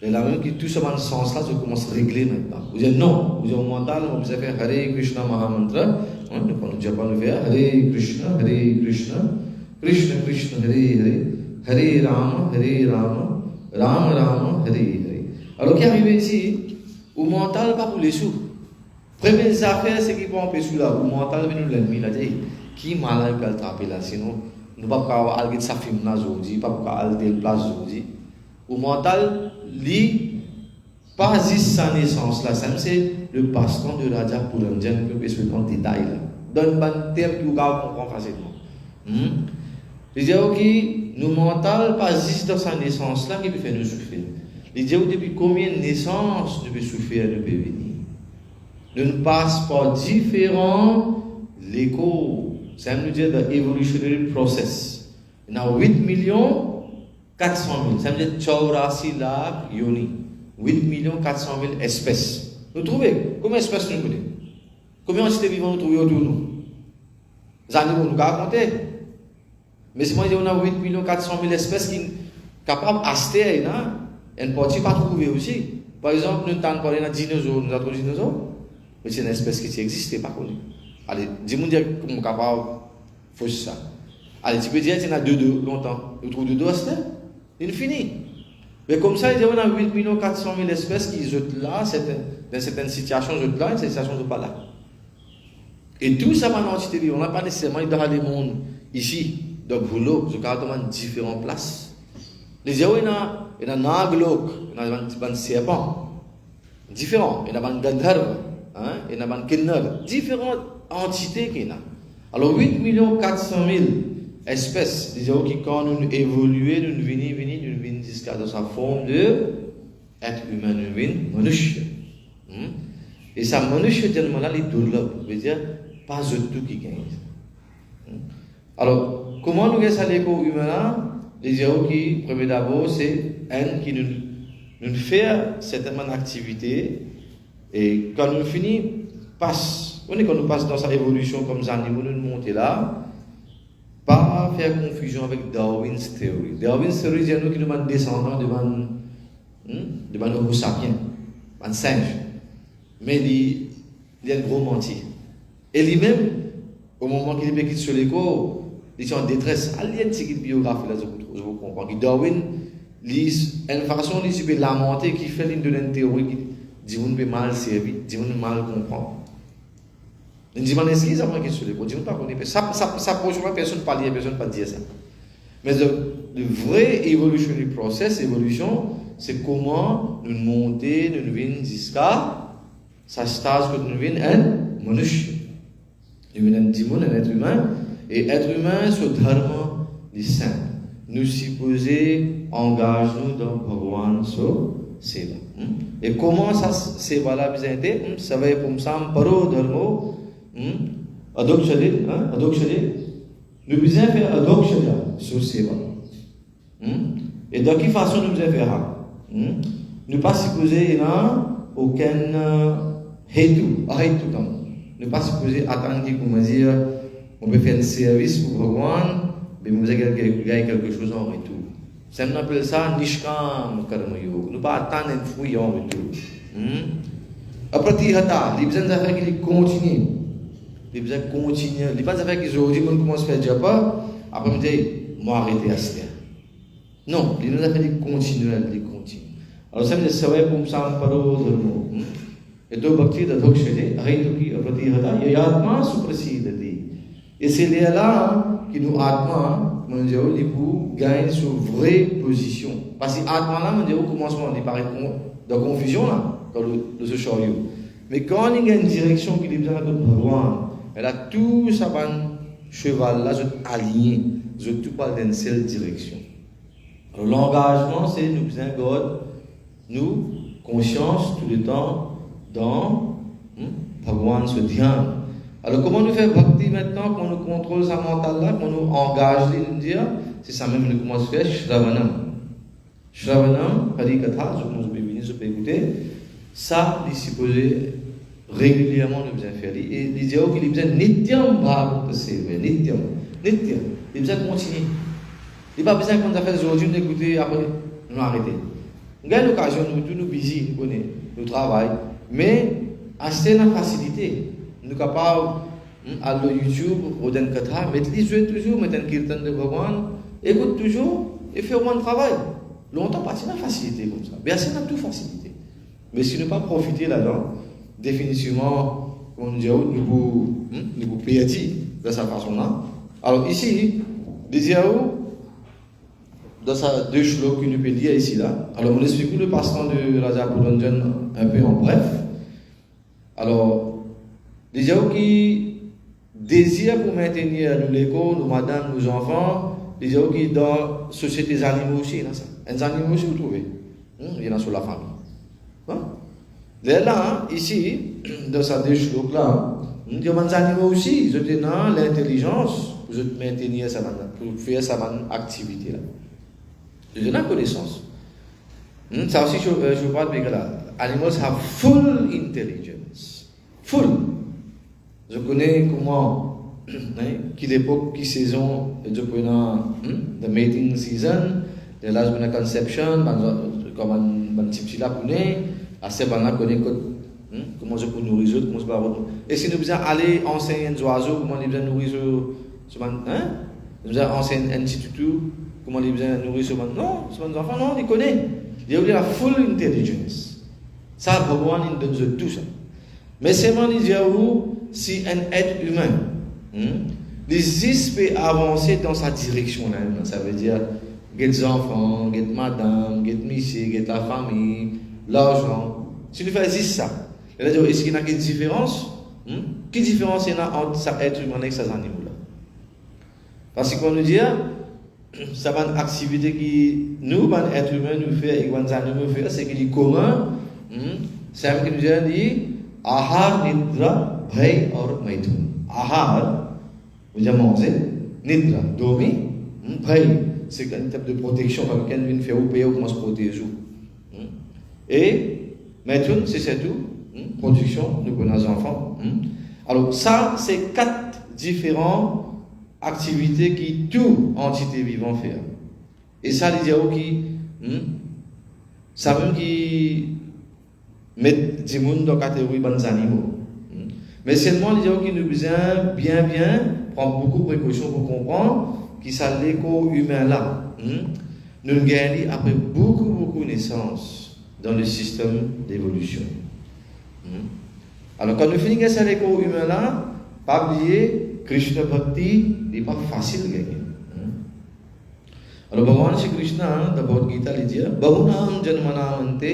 et là même que tout ce sens-là, je commence à régler maintenant. Vous dites non, vous dites au mental, vous allez faire Hare Krishna Mahamantra, nous prenons Japan, nous faisons Hare Krishna, Krishna Krishna, Hare Rama, Rama Rama, Hare Hare. Alors, qui arrive ici, au mental, pas pour les sous. Première affaire, c'est qu'il prend un peu sous là, au mental, nous l'ennemi, là, qui malade peut attraper là, sinon, nous ne pouvons pas aller sa film là aujourd'hui, pas pour aller de place aujourd'hui. Au mental, lui, pas juste sa naissance là, c'est le passe-temps de Raja Puranjan que vous pouvez en détail là. Donne un terme que vous comprenez facilement. Il dit ok, nous mental, pas juste dans sa naissance là qui peut faire nous souffrir. Il dit depuis combien de naissances nous peut souffrir, nous peut venir. Nous ne passe par différents l'écho. Ça veut dire the evolutionary process. Il y a 8 400 000. Ça veut dire 84 lakh yoni. 8 400 000 espèces. Nous trouvons combien d'espèces nous connaissons? Combien d'entités vivantes nous trouvons autour de nous? Les animaux nous pouvons compter. Mais si on a 8 400 000 espèces qui sont capables d'acheter, et ne peut pas trouver aussi. Par exemple, nous avons parlé de dinosaures, nous avons dinosaures. Mais c'est une espèce qui n'existe pas connue. Allez, dis-moi comment capable de faire ça. Allez, tu peux dire qu'il y en a deux longtemps. Nous trouvons deux acheter. Il finit. Mais comme ça, il y a 8 400 000 espèces qui sont là, dans certaines situations, sont là, dans certaines situations, ne sont pas là. Et tout ça, maintenant, on n'a pas nécessairement dans les mondes ici, dans le boulot, je garde dans différentes places. Les gens, il y a un naglok, il y a un serpent, différent, il y a un gandharva, il y a un kinnar, différentes entités qu'il y a. Alors 8 400 000 espèces, les gens qui quand nous évoluons, nous venons jusqu'à sa forme de être humain, nous venons manushya. Et ça manushya tellement là, il développe, veut dire pas de tout qui gagne. Alors, comment nous avons les corps humains? Les gens qui, premier d'abord, c'est un qui nous fait certaines activités et quand nous finissons, quand nous passons dans sa évolution comme des animaux, nous montons là, pas faire confusion avec Darwin's Theory. Darwin's Theory, c'est nous qui nous descendants devant nos sapiens, un singe. Mais il y a un gros menti. Et lui-même, au moment qu'il est sur l'écho, il est en détresse. Il y a une petite biographie là, je vous comprends. Darwin, il y a une façon de peut lamenter qui fait une théorie qui dit qu'on peut mal servir, dit qu'on peut mal comprendre. Il dit, mais excuse moi qui sur l'écho, dit qu'on pas connaître. Ça pose pas personne pas lire, personne pas dire ça. Mais le vrai evolutionary process, évolution, c'est comment nous monter, nous venir jusqu'à sa stage que nous venons un manush. Nous venons un être humain, et être humain, ce dharma, les saints. Nous supposer engage nous dans Bhagwan so seva. Et comment ça seva là besoin été? Ça va être comme ça, paro dharmo, adokshade, nous besoin faire adokshada so seva. Et de quelle façon nous besoin faire ça? Nous pas supposer là aucun hetu, ne pas supposer attendre qu'on dire on peut faire un service pour Bhagwan, mais vous avez quelque chose en retour. Ça on appelle ça nishkam karma yoga. Ne pas attendre un fruit en retour. Après hata, les besoins d'affaires qui continuent. Les besoins continuent. Les pas d'affaires qui aujourd'hui on commence à faire déjà pas, après me dire moi arrêter à ce non, les affaires qui continuent, les continuent. Alors ça me dit ça va pour ça paro dharmo. Et donc, bhakti d'adokshade, aïtuki apratihata, yayatma suprasidati. Et c'est là qui nous atma, il pour gagner sur vraie position. Parce que atma là, au commencement, il paraît de confusion là, dans le chariot. Mais quand il y a une direction qui est besoin de Bhagwan, elle a tout ça, cheval là, je aligné, je tout pas dans une seule direction. Alors l'engagement, c'est nous besoin God, nous, conscience tout le temps, dans Bhagwan ce dhyan. Alors comment nous faire bhakti maintenant, qu'on nous contrôle sa mental là, qu'on nous engage les nous dire, c'est ça même nous commence à faire Shravanam. Shravanam, Harikatha, je peux écouter, ça, il est supposé régulièrement nous besoin faire. Et il dit qu'il est besoin nityam bhagavata seva, nityam. Il est besoin de continuer. Il n'a pas besoin qu'on a fait aujourd'hui d'écouter après, nous arrêter. Nous avons l'occasion, nous busy, nous travaillons. Mais, acheter la facilité. Nous sommes capables aller YouTube, ou d'un katha, mettre les yeux toujours, mettre un kirtan de Bhagwan, écoute toujours et faire un travail. Longtemps, pas la facilité comme ça. Bien, c'est tout facilité. Mais si nous ne pas profiter là-dedans, définitivement, comme on dit, nous pouvons payer de cette façon-là. Alors ici, les dans sa deux shlokas que nous pouvons lire ici là. Alors on explique le passant de Raja Puranjan un peu en bref. Alors, les gens qui désirent pour maintenir nous l'écho, nos madames, nos enfants, les gens qui dans la société des animaux aussi, là, ça. Les animaux aussi vous trouvez. Il y en a sur la famille. Là, ici, dans sa deux shlokas là, on dit les animaux aussi, ils ont l'intelligence pour maintenir ça pour faire sa activité là. De la connaissance. Ça aussi, je parle de là. Animals have full intelligence. Full. Je connais comment, quelle époque, quelle saison, je connais the mating season, the last one conception, comme un petit là pour naître, assez bon là connaît comment je peux nourrir les autres, comment je peux avoir. Et si nous besoin aller enseigner aux oiseaux, comment nous besoin nourrir nous besoin enseigner un institut. Comment ils besoin de nourrir ce monde? Non, ce monde enfant, non, ils connaissent. Ils ont la full intelligence. Ça, Bhagwan, il donne tout ça. Mais c'est moi qui dis si un être humain, l'existe peut avancer dans sa direction là, ça veut dire, des enfants, des madame, des monsieur, des la famille, l'argent. Si nous faisons ça, est-ce qu'il y a une différence? Quelle différence il y a entre cet être humain et ces animaux-là? Parce qu'on nous dit, ça va une activité qui nous, être humain, nous fait et les animaux fait, c'est qu'il est commun. C'est un qui nous dit Ahar, Nidra, Bhay or Maithun. Ahar, vous avez mangé, nidra, dormir, bhai, c'est un type de protection quand quelqu'un vient faire ou payer ou comment se protéger. Et maintenant, c'est tout, protection, nous connaissons les enfants. Alors ça, c'est 4 différentes activités qui toute entité vivante fait. Et ça, les gens qui, ça même qui met du monde dans la catégorie des animaux. Mais seulement les gens qui nous besoin bien prendre beaucoup de précautions pour comprendre qui ça l'éco humain là. Nous gagnons après beaucoup de naissances dans le système d'évolution. Alors quand nous finissons ça l'éco humain là, pas oublier Krishna Bhakti n'est pas facile de gagner. Alors Bhagavan Shri Krishna d'abord Gita il dit Bahunam janmanamante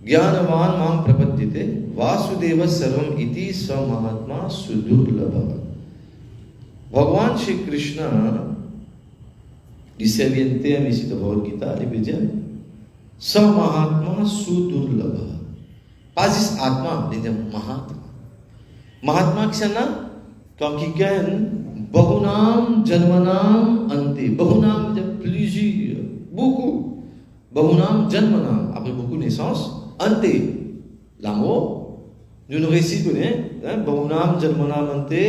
Gyanavan mam prapadyate Vasudeva sarvam iti sa mahatma sudurlabha. Bhagavan Shri Krishna इसे विनते हैं इसी तो बहुत गीता लिपि जाए स महात्मा सुदुर्लभ पाजिस आत्मा लिपि महात्मा किसना क्योंकि क्या बहुनाम जन्मनाम अंते बहुनाम जब प्लीजिए beaucoup बहुनाम जन्मनाम après beaucoup naissance अंते l'amour nous nous récitons बहुनाम जन्मनाम अंते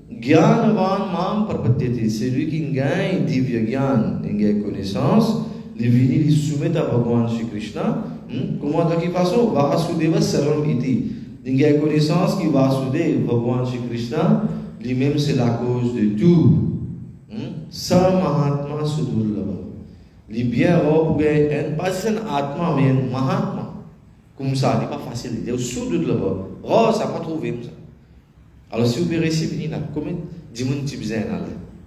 Gyanavan mam prapadyate, c'est lui qui gagne divya gyan, il gagne connaissance, les vini les soumettent à Bhagavan Shri Krishna. Comment de quelle façon Vasudeva sarvam iti, il gagne connaissance qui Vasudeva Bhagavan Shri Krishna, lui-même c'est la cause de tout. Sa mahatma sudurlabha. Les bien pour gagner, pas c'est un atma mais un mahatma. Comme ça, c'est pas facile. Il est sudurlabha. Oh, ça pas trouvé ça. Alors si vous pouvez réciter là, combien de gens tu besoin là?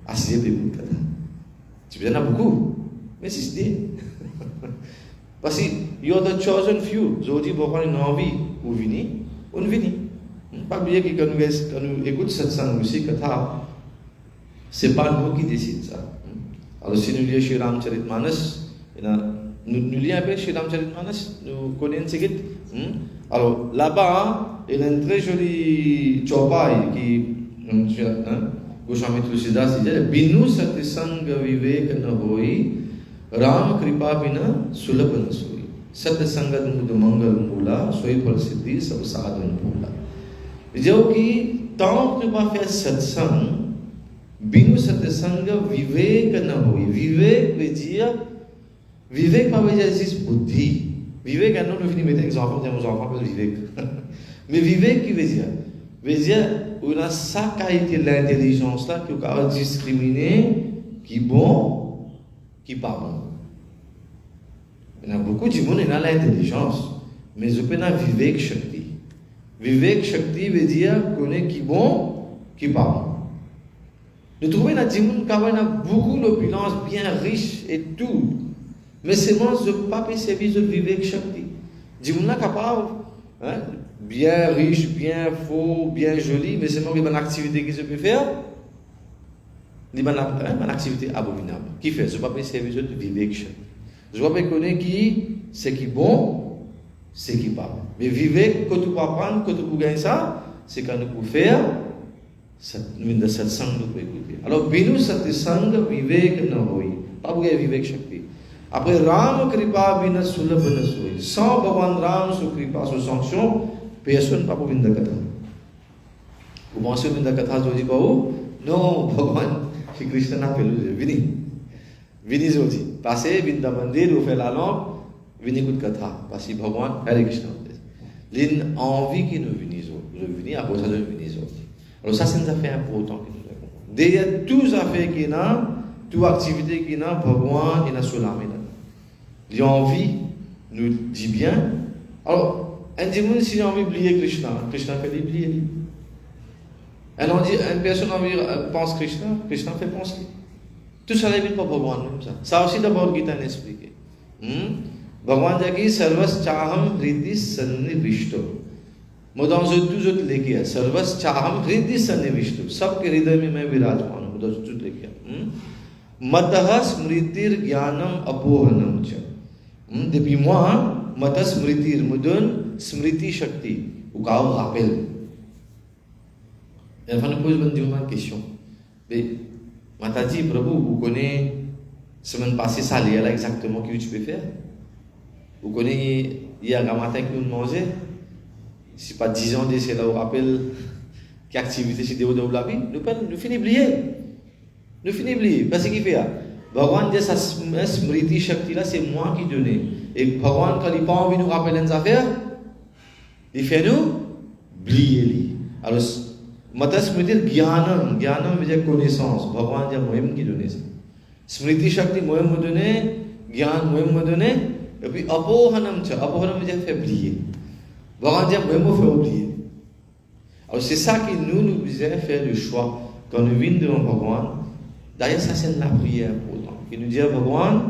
Assez peu beaucoup. Tu besoin beaucoup, mais c'est parce que you're the chosen few. Aujourd'hui, beaucoup de gens envie ou venir, on vient. Pas oublier que quand nous écoutons cette sang aussi, c'est pas nous qui décidons ça. Alors si nous lisons Shri Ramcharitmanas, nous lisons un peu Shri Ramcharitmanas, nous connaissons ce. Alors là-bas, il y a une très jolie chaupaille qui, Goswami Tulsidas dit, Binu satisanga vivek na hoi, Ram kripa bina sulabha na soi. Satisanga mud mangal mula, soi phal siddhi sab sadhan pula. जो कि tant que nous pas faire satsang, binu satsanga vivek na hoi. Vivek veut dire, vivek pas veut dire juste buddhi. Vivek, nous nous finissons exemple, nos enfants peuvent vivek. Mais vivek qui veut dire, on a sa qualité de l'intelligence là, qui peut discriminer qui est bon, qui n'est pas bon. Il y a beaucoup de gens qui ont l'intelligence, mais je peux pas vivek shakti. Vivek shakti veut dire qu'on est qui est bon, qui n'est pas bon. Nous trouvons que des gens qui ont beaucoup d'opulence, bien riche et tout. Mais seulement je ne peux pas servir de vivek shakti. Des gens qui sont capables, bien riche, bien faux, bien joli, mais seulement il y a une activité que je peux faire. Il y a une activité abominable. Qui fait? Je ne peux pas servir de vivek shakti. Je ne peux pas connaître qui c'est qui est bon, c'est qui n'est pas bon. Mais vivek, quand tu peux apprendre, quand tu peux gagner ça, c'est quand nous pouvons faire de cette sang nous pouvons écouter. Alors, binu satisang vivek na hoi. Pas pour gagner vivek shakti. Après, Ram kripa bina sulabha na soi. Sans Bhagavan Ram sous kripa, sous sanction, personne ne peut pas venir de Katha. Vous pensez que Katha, je dis pas où? Non, Bhagavan, Shri Krishna n'a pas lu. Vini. Vini, je dis. Passez, vini dans le mandir, vous faites la lampe, vini écoute Katha. Passez, Bhagavan, Hare Krishna. L'une envie qui nous vini, je vini, après ça, je vini. Alors, ça, c'est une affaire importante que nous avons. Derrière toutes les affaires qui ont, toute activité qui ont, Bhagavan, il a sur la main. L'envie nous dit bien. Alors, un démon, si j'ai envie d'oublier Krishna, Krishna fait l'oublier. Une personne pense Krishna, Krishna fait penser. Tout ça n'est pas Bhagavan même ça. Ça aussi d'abord Gita n'a expliqué. Bhagavan dit que Sarvas Chaham Hridhi Sannivishto. Moi dans tout autre légué, Sarvas Chaham Hridhi Sannivishto. सबके हृदय में मैं विराजमान हूँ. dans tout légué. Matah Smritir Gyanam Apohanam Cha. Depuis moi, Matah Smritir me donne Smriti Shakti. Ou quand on rappelle. Et enfin, nous posons une question. Mais Moi, t'as dit, Prabhu, vous connaissez, semaine passée, ça là exactement ce que tu peux faire. Vous connaissez, hier matin que nous mangeons, si pas 10 ans de cela, vous rappelle quelle activité c'est de la vie, nous finissons oublier. Nous finissons oublier. Parce qu'il fait, Bhagavan dit, ça smriti shakti là, c'est moi qui donnais. Et Bhagavan, quand il n'a pas envie de nous rappeler les affaires, il fait nous oublier. Alors, maintenant, smriti, gyanam veut dire connaissance. Bhagavan dit, moi-même qui donne ça. Smriti shakti, moi-même me donne, gyan, moi-même me donne, et puis apohanam veut dire faire oublier. Bhagavan dit, moi-même me faire oublier. Alors, c'est ça qui nous faisait faire le choix. Quand nous venons devant Bhagavan, d'ailleurs, ça c'est la prière important. Qui nous dit, Bhagavan,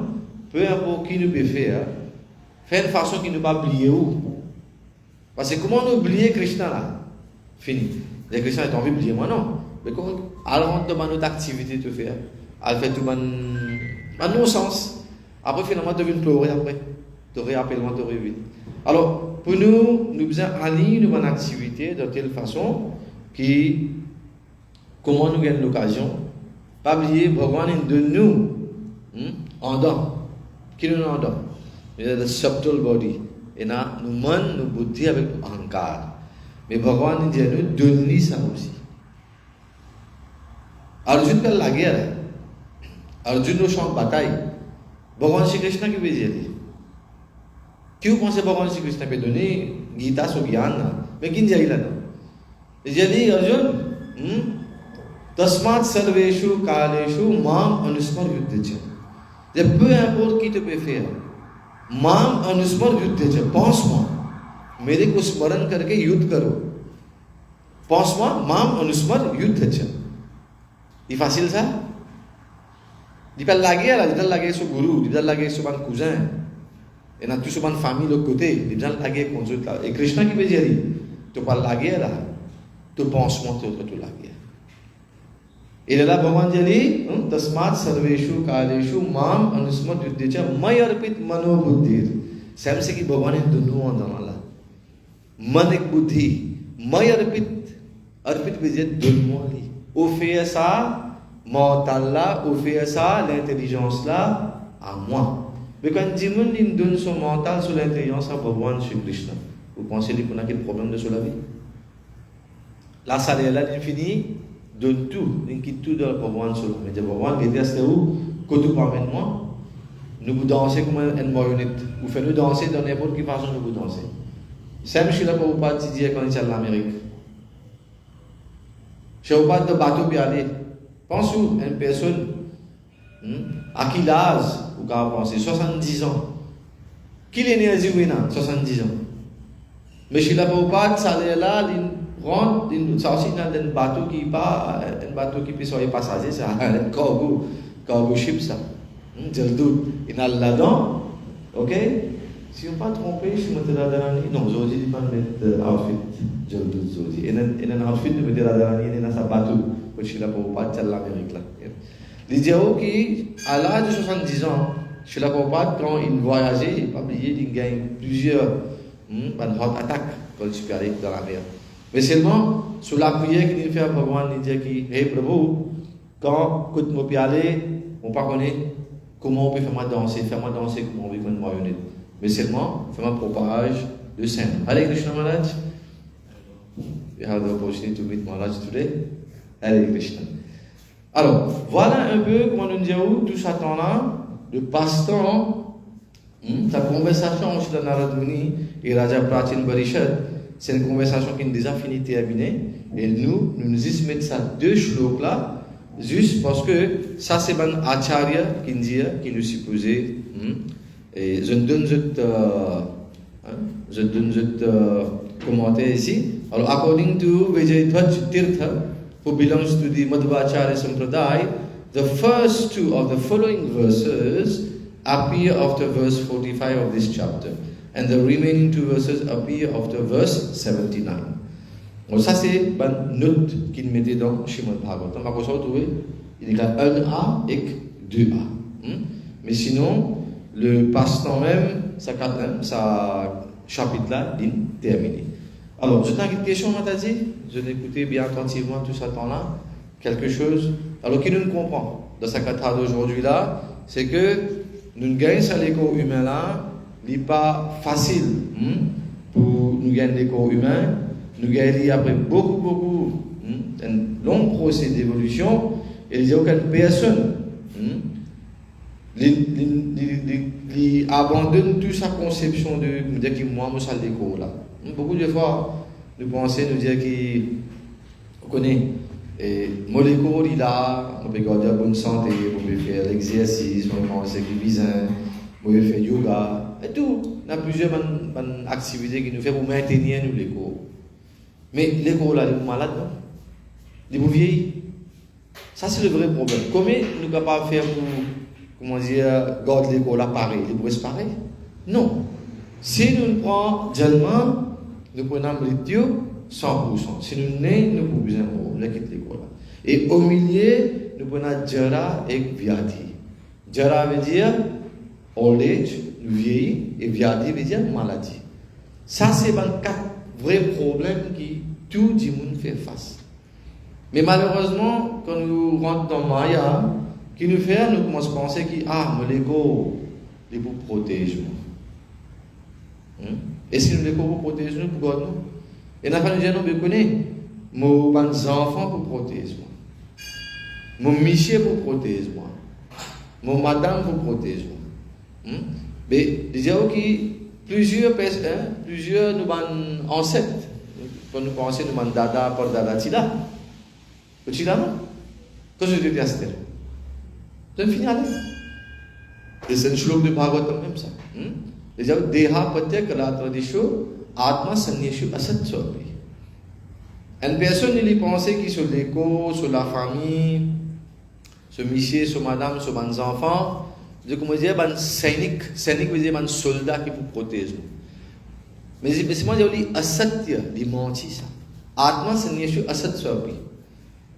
peu importe qui nous peut faire une façon qui ne pas oublier où. Parce que comment nous oublier Krishna là? Fini. Les Krishna ont envie d'oublier moi, non. Mais quand elle rentre dans notre activité de faire, elle fait tout dans nos sens. Après, finalement, tu viens pleurer après. Tu réappelles, tu reviens. Alors, pour nous devons aligner notre activité de telle façon que, comment nous gagnons l'occasion, pas oublier, Bhagavan de nous, en dedans. Qui nous en dedans? The subtle body. Et là, nous menons nos buddhi avec ankar. Mais Bhagavan dit nous donner ça aussi. Arjuna fait la guerre. Arjuna au champ de bataille. Bhagavan Shri Krishna qui veut dire. Qui vous pensez Bhagavan Shri Krishna peut donner Gita sur Gyan? Mais qui dit là? Il dit Arjuna, Tasmat Sarveshu Kaleshu Mam Anusmar Yuddhacha. Peu importe qui te peut faire. Mam Anusmar Yuddhacha. Pense-moi. मेरे को स्मरण करके युद्ध करो. Pense-moi, Mam Anusmar Yuddhacha. C'est facile ça? Il peut la guerre, il peut la guerre sur Guru, il peut la guerre sur son cousin. Et dans toute sa famille de l'autre côté, il peut la guerre contre eux. Et Krishna qui veut dire, tu parles la guerre là, tu penses-moi tu la guerre. Et là, Bhagavan dit, Tasmat Sarveshu Kaleshu Mam Anusmar Yuddhacha Mayarpit Mano Buddhir. C'est ce que Bhagavan est de nous en dans là. मन एक बुद्धि मैं अर्पित veut donne-moi lui au fait ça mental là au fait ça l'intelligence là à moi mais quand dit monde il donne son mental sur l'intelligence à Bhagavan Shri Krishna vous pensez qu'on a quel problème de sur la vie là ça là il finit donne tout il quitte tout dans Bhagavan sur mais dit Bhagavan qui est où que tu parles moi nous vous danser comme une marionnette vous faites nous danser dans n'importe quelle façon nous vous danser. Sam Srila Prabhupada dit quand il est à l'Amérique. Prabhupada de bateau bien aller. Pense où une personne à qui l'âge, vous pouvez penser, 70 ans. Qui l'énergie ou 70 ans. Mais Srila Prabhupada, ça est là, il rentre, ça aussi dans un bateau qui part, un bateau qui peut être passager, ça, un cargo ship, ça. Je le doute. Il est là-dedans, ok? Si on ne pas trompé, je me la dernière. Non, aujourd'hui, il ne pas mettre outfit. Je le doute aujourd'hui. Il y a un outfit de mettre la dernière, il y a un bateau. Pour que je ne pas de l'Amérique là. Les diaos qui, à l'âge de 70 ans, je ne sais pas quand il voyageait, il n'a pas oublié, il gagne plusieurs hot attaques quand il peut aller dans la mer. Mais seulement, sur la prière qu'il fait à Bhagavan, il dit que, hey Prabhu, quand je peux aller, on ne connaît pas comment on peut faire moi danser comment on peut faire une marionnette. Mais seulement, faire un propage de saint. Hare Krishna Maharaj. We have the opportunity to meet Maharaj today. Hare Krishna. Alors, voilà un peu comment nous disons tout ce temps-là, de passe-temps, la conversation entre Narad Muni et Raja Prachin Barishad, c'est une conversation qui est déjà finie terminée. Et nous juste mettre ça deux shloks là, juste parce que ça c'est un acharya qui nous supposait. Et je donne commentaire ici. Alors, according to Vijayadhwaj Tirtha, who belongs to the Madhvacharya Sampradaya, the first two of the following verses appear after verse 45 of this chapter, and the remaining two verses appear after verse 79. Donc ça c'est une note qu'il mettait dans Srimad Bhagavatam. On va se retrouver, il y a 1A et 2A. Mais sinon, le passe-temps même, ça chapitre-là, il est terminé. Alors, je t'ai une question, Mataji. Je l'ai écouté bien attentivement tout ce temps-là. quelque chose, alors qu'il nous comprend. Dans sa katha d'aujourd'hui là, c'est que nous gagnons sur les corps humains là, il n'est pas facile pour nous gagner les corps humains. Nous gagnons après beaucoup, un long procès d'évolution, et il n'y a aucune personne qui abandonne toute sa conception de dire que moi, je suis le corps là. Beaucoup de fois, nous pensons, nous dire qu'on connaît. Et mon école, il a, on peut garder la bonne santé, on peut faire l'exercice, on peut manger cuisine, on peut faire yoga, et tout. On a plusieurs activités qui nous font pour maintenir nous l'école. Mais l'école là, il est malade, non? Il est vieilli. Ça, c'est le vrai problème. Comment nous sommes capables de faire pour, comment dire, garder l'école là pareil? Il est pareil? Non. Si nous prenons seulement, nous prenons le Dieu, 100%. Si nous n'avons, nous pouvons besoin de quitter l'école. Et au milieu, nous prenons Jara et Vyadi. Jara veut dire old age, vieillir, et Vyadi veut dire maladie. Ça, c'est 24 vrais problèmes qui tout le monde fait face. Mais malheureusement, quand nous rentrons dans Maya, qui nous fait, nous commençons à penser que, l'ego, il vous protège. Et si nous l'ego pour protéger nous, pourquoi nous? Et nous avons nous connaître mon enfant pour protéger moi, mon monsieur pour protéger moi, mon madame pour protéger moi. Mais déjà plusieurs personnes, plusieurs nous ancêtres, quand nous pensons nous dada pour dada tila, tila non, quand je te dis Esther, c'est fini aller. Et c'est une shlok de Bhagavatam même ça. Déjà deha patyaka la tradition. Atma Sanyeshu Asat Sobi. Une personne ne pensait que sur l'écho, sur la famille, sur monsieur, sur madame, sur mes enfants, je comme dire, un sainik veut dire un soldat qui vous protège. Mais c'est moi je dis Asatya, dit menti ça. Atma Sanyeshu Asat Sobi.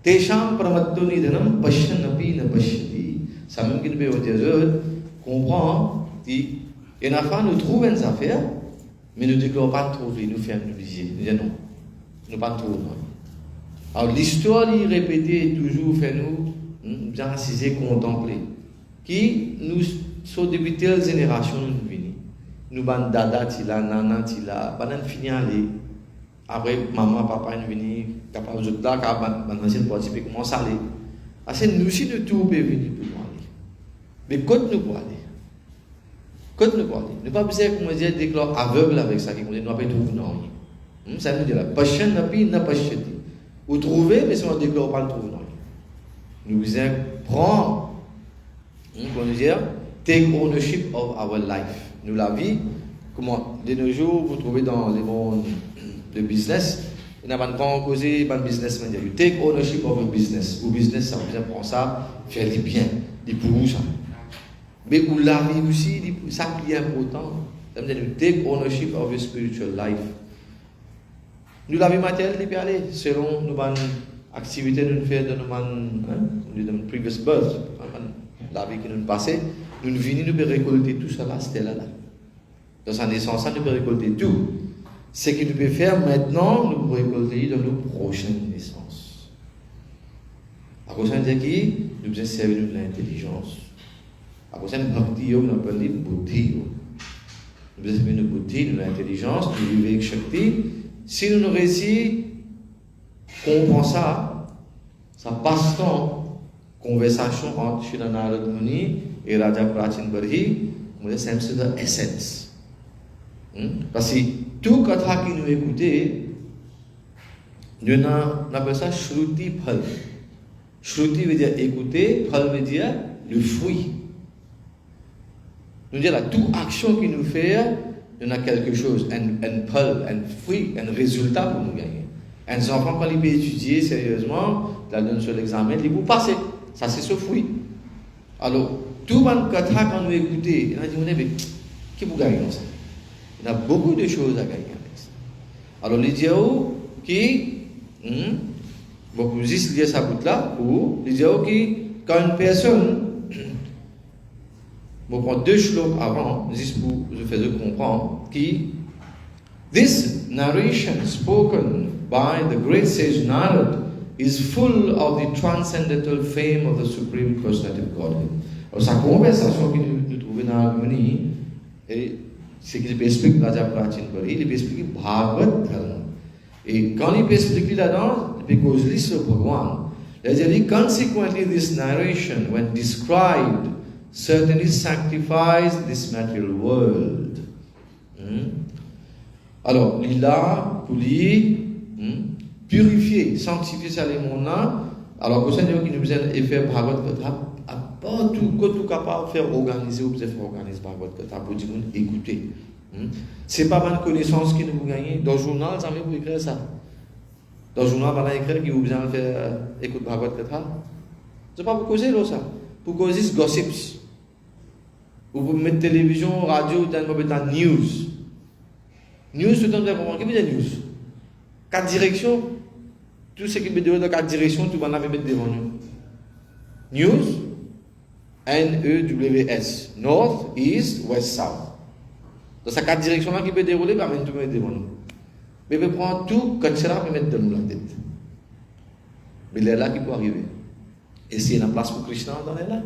Tesham Pramatto Nidhanam Pashanapi na Pashati. Ça même qui nous peut dire, comprend, dit, et la fin nous trouve une affaire. Mais nous ne déclarons pas trouver, nous faisons oublier. Nous disons non, nous ne pas trouver. Alors l'histoire est répétée toujours, fait nous bien assiser, contempler. Qui nous sommes depuis telle génération nous venons. Nous ban dada tila, nana tila, banan fini aller. Après maman, papa nous venir, capable de là, capable de lancer participer, commencer à aller. C'est nous aussi de tout peut venir pour nous aller. Mais quand nous pour aller. Quand nous parlons, nous ne pas besoin de dire déclare aveugle avec ça, qui nous ne pas trouver non. Ça nous dit là, passion n'a pas chêté. Vous trouvez, mais si on déclare pas le trouver non. Nous besoin prendre, comment nous dire, take ownership of our life. Nous la vie, comment de nos jours vous trouvez dans les mondes de business, il y a un grand causé, un businessman, you take ownership of your business. Ou business, ça veut dire prendre ça, faire du bien, du pour ça. Mais où la vie aussi, ça qui est important, ça veut dire take ownership of your spiritual life. Nous la vie matérielle, il peut aller selon nos activités que nous faisons dans nos previous birth, la vie qui nous passée, nous venons, nous pouvons récolter tout ça là, c'était là. Dans sa naissance, nous pouvons récolter tout. Ce que nous pouvons faire maintenant, nous pouvons récolter dans nos prochaines naissances. À cause de qui, nous devons servir de l'intelligence. À cause de bhakti, on appelle les buddhi. Nous devons servir de buddhi, de l'intelligence, de vivek shakti. Si nous réussissons, comprend ça, ça passe temps, conversation entre Shri Narad Muni et Raja Prachin Barhi, c'est l'essence. Parce que tout katha qui nous écoute, nous appelons ça Shruti Phal. Shruti veut dire écouter, Phal veut dire le fruit. Nous disons là, toute action qui nous fait, il y a quelque chose, un phal, un fruit, un résultat pour nous gagner. Un enfant, quand il peut étudier sérieusement, il donne sur l'examen, il peut passer. Ça, c'est ce fruit. Alors, tout le monde quand nous écoutons, il a dit, mais qui vous gagne dans ça? Il y a beaucoup de choses à gagner avec ça. Alors, les dieux qui, beaucoup juste liés à ça bout là, ou les dieux qui, quand une personne, je prends deux shloks avant, juste pour vous faire comprendre, qui, this narration spoken by the great sage Narad is full of the transcendental fame of the Supreme Personality of Godhead. Alors, sa conversation que nous trouvons dans l'harmonie, c'est qu'il explique Raja Prachin Pari, il explique Bhagavad Dharma. Et quand il explique là-dedans, because il sur Bhagwan, il consequently this narration, when described, certainly sanctifies this material world. Alors, il a pour lui purifier, sanctifier ça les mondes-là. Alors, le Seigneur qui nous a fait Bhagavad Gita, à part tout capable de faire organiser ou de faire organiser Bhagavad Gita pour dire écouter. C'est pas bonne connaissance qui nous gagne. Dans le journal, ça vous écrire ça. Dans le journal, on va écrire qui vous besoin de faire écouter Bhagavad Gita. C'est pas pour causer là ça. Pour causer ce gossips. Ou pour mettre télévision, radio, dans news. News, tout le temps, qu'est-ce que c'est news? 4 directions. Tout ce qui est dans 4 directions, tout le monde va mettre devant nous. News, N-E-W-S. North, East, West, South. Dans ces 4 directions-là qui peut dérouler, va mettre tout le monde devant nous. Mais on peut prendre tout, quand ça va mettre dans nous la tête. Mais c'est là qui peut arriver. Et s'il y a une place pour Krishna dans les là,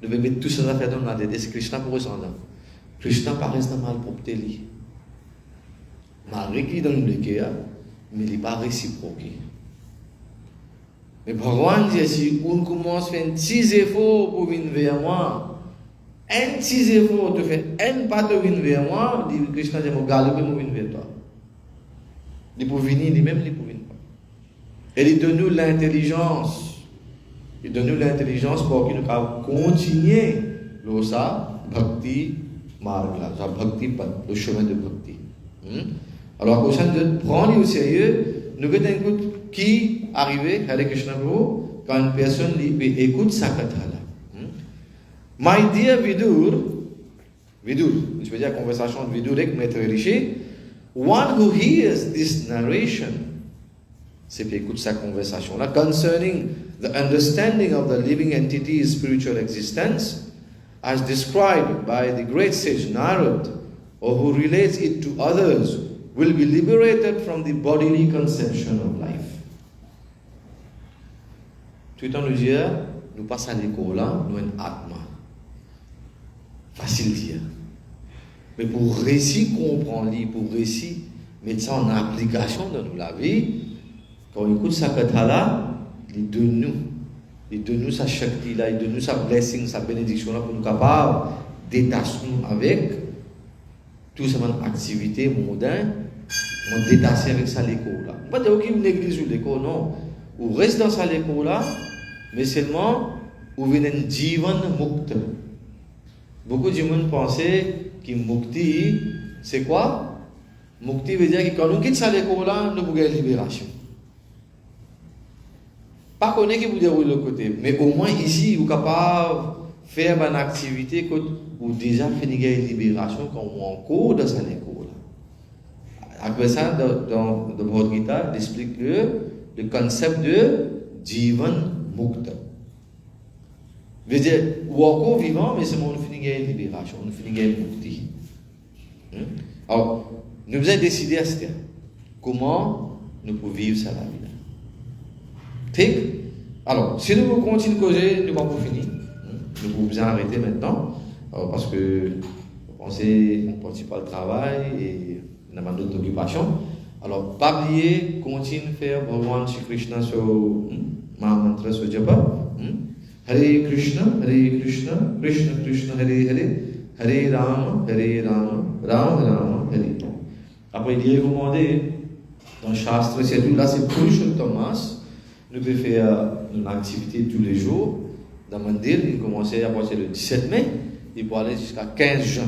nous devons mettre tout ça à faire dans la tête. Et c'est Krishna pour ressentir. Krishna paraît dans mal propre lui. Malgré qu'il est dans le cœur, mais il n'est pas réciproque. Mais Bhagavan dit si on commence à faire un petit effort pour venir vers moi, un petit effort, tu fais un pas de venir vers moi, dit Krishna dit mon galop pour venir vers toi. Il peut venir, lui-même, il peut venir pas. Et il donne nous l'intelligence. Il donne nous l'intelligence pour que nous puissions continuer le ça, bhakti marga, bhakti le chemin de bhakti. Alors, au sein de prendre au sérieux, nous avons un coup qui arrive, Hare Krishna Guru, quand une personne écoute sa katha là. My dear Vidur, je veux dire la conversation de Vidur avec Maître Rishi, one who hears this narration, c'est qui écoute sa conversation là, concerning the understanding of the living entity's spiritual existence, as described by the great sage Narad, or who relates it to others, will be liberated from the bodily conception of life. Tout le temps nous dire, nous passons à l'école là, nous avons un atma. Facile dire. Mais pour réussir comprendre, pour réussir mettre ça en application dans la vie, quand on écoute sa katha là, il donne nous sa shakti là, il donne nous sa blessing, sa bénédiction là pour nous capables détacher nous avec tout ça mon activité mondaine, on détaché avec ça l'école là. Pas dire qu'il néglige l'école non. Ou reste dans ça l'école là, mais seulement ou vient un jivan mukta. Beaucoup de gens pensaient que mukti c'est quoi? Mukti veut dire que quand on quitte ça l'école là, nous pouvons gagner libération. Pas qu'on est qui vous déroule de l'autre côté, mais au moins ici, vous êtes capable de faire une activité que vous déjà fini gagner libération quand on est en cours dans cette école. Après ça, dans le Bhagavad Gita, il explique le concept de Jivan Mukta. Veut dire, ou encore vivant, mais c'est mon fini gagner libération, on finit gagner mukti. Alors, nous avons décidé à ce terme. Comment nous pouvons vivre ça la vie. ठीक? Alors, si nous continuons de causer, nous ne pouvons pas finir. Nous pouvons arrêter maintenant. Parce que on participe pas au travail et on a d'autres occupations. Alors, pas oublier, continuez de faire Bhagavan Shri Krishna sur Mahamantra sur Japa. Hare Krishna, Krishna Krishna, Hare Hare, Hare Rama, Rama Rama, Hare. Après, il est recommandé dans le Shastra, c'est tout là, c'est Purushottam. Nous pouvons faire une activité tous les jours. Dans le mandir, il commence à partir le 17 mai, il peut aller jusqu'à 15 juin.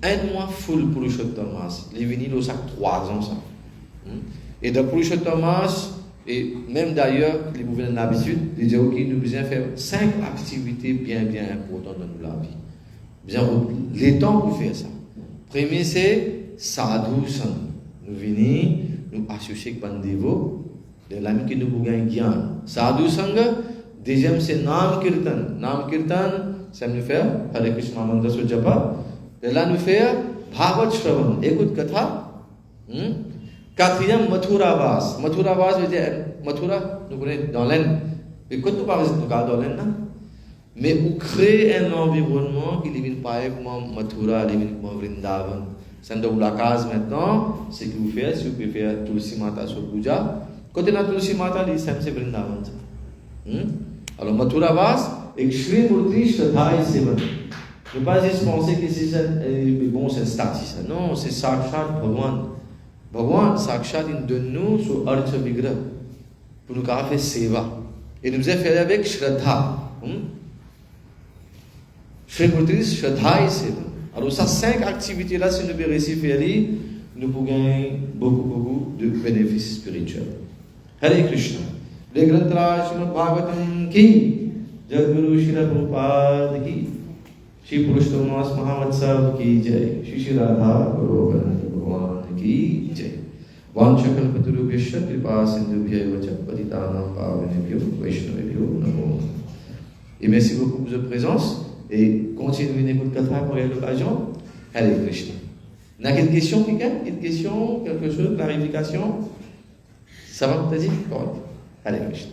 Un mois full pour le Purushottam. Il est venu là, chaque 3 ans. Ça. Et dans le Purushottam, et même d'ailleurs, les gouvernements ont l'habitude de dire que nous devons faire 5 activités bien importantes dans la vie. Bien, les temps pour faire ça. Premier, c'est Sadhu Sang. Nous venons, nous associer avec les dévots. De l'ami qui nous gagne gyan. Sadhu Sangha, deuxième c'est Nam Kirtan. Nam Kirtan, ça nous fait Hare Krishna Mantra sur Japa. De là nous fait Bhagavad Shravan, écoute katha. Quatrième, Mathuravas. Mathuravas veut dire Mathura, nous connaissons dans l'aine. Mais quand nous parlons dans l'aine, mais on crée un environnement qui n'est pas comme Mathura, comme Vrindavan. C'est dans la case maintenant, ce que vous faites, si vous pouvez faire Tulsi Mata sur Puja. Quand on a Tulsi Mata, c'est Vrindavan. Alors Mathuravas, et Shri Murti Shraddha Sevan. Ne pas juste penser que c'est un statut. Non, c'est Sakshat Bhagwan. Bhagwan, Sakshat, il donne nous sur Archa Vigra pour nous faire Seva. Et nous avons fait avec Shraddha. Shri Murti Shraddha Seva. Alors, ces 5 activités-là, si nous pouvons réussir à faire, nous pouvons gagner beaucoup de bénéfices spirituels. Hare Krishna. Le Granth Raj Srimad Bhagavatam ki, Jadguru Srila Prabhupada ki, Shri Purushottam Mas Mahavatsav ki jai, Shri Shri Radha Garokananda Bhagavan ki jai. Vanchakalpatarubhyasya kripa sindhubhya vacha patitanam pavanebhyo vaishnavebhyo namo. Et merci beaucoup pour votre présence. Et continuez d'écouter Katha pour l'occasion. Hare Krishna. N'a qu'une question, quelqu'un? Une question, quelque chose, clarification? Ça va, t'as dit? Hare Krishna.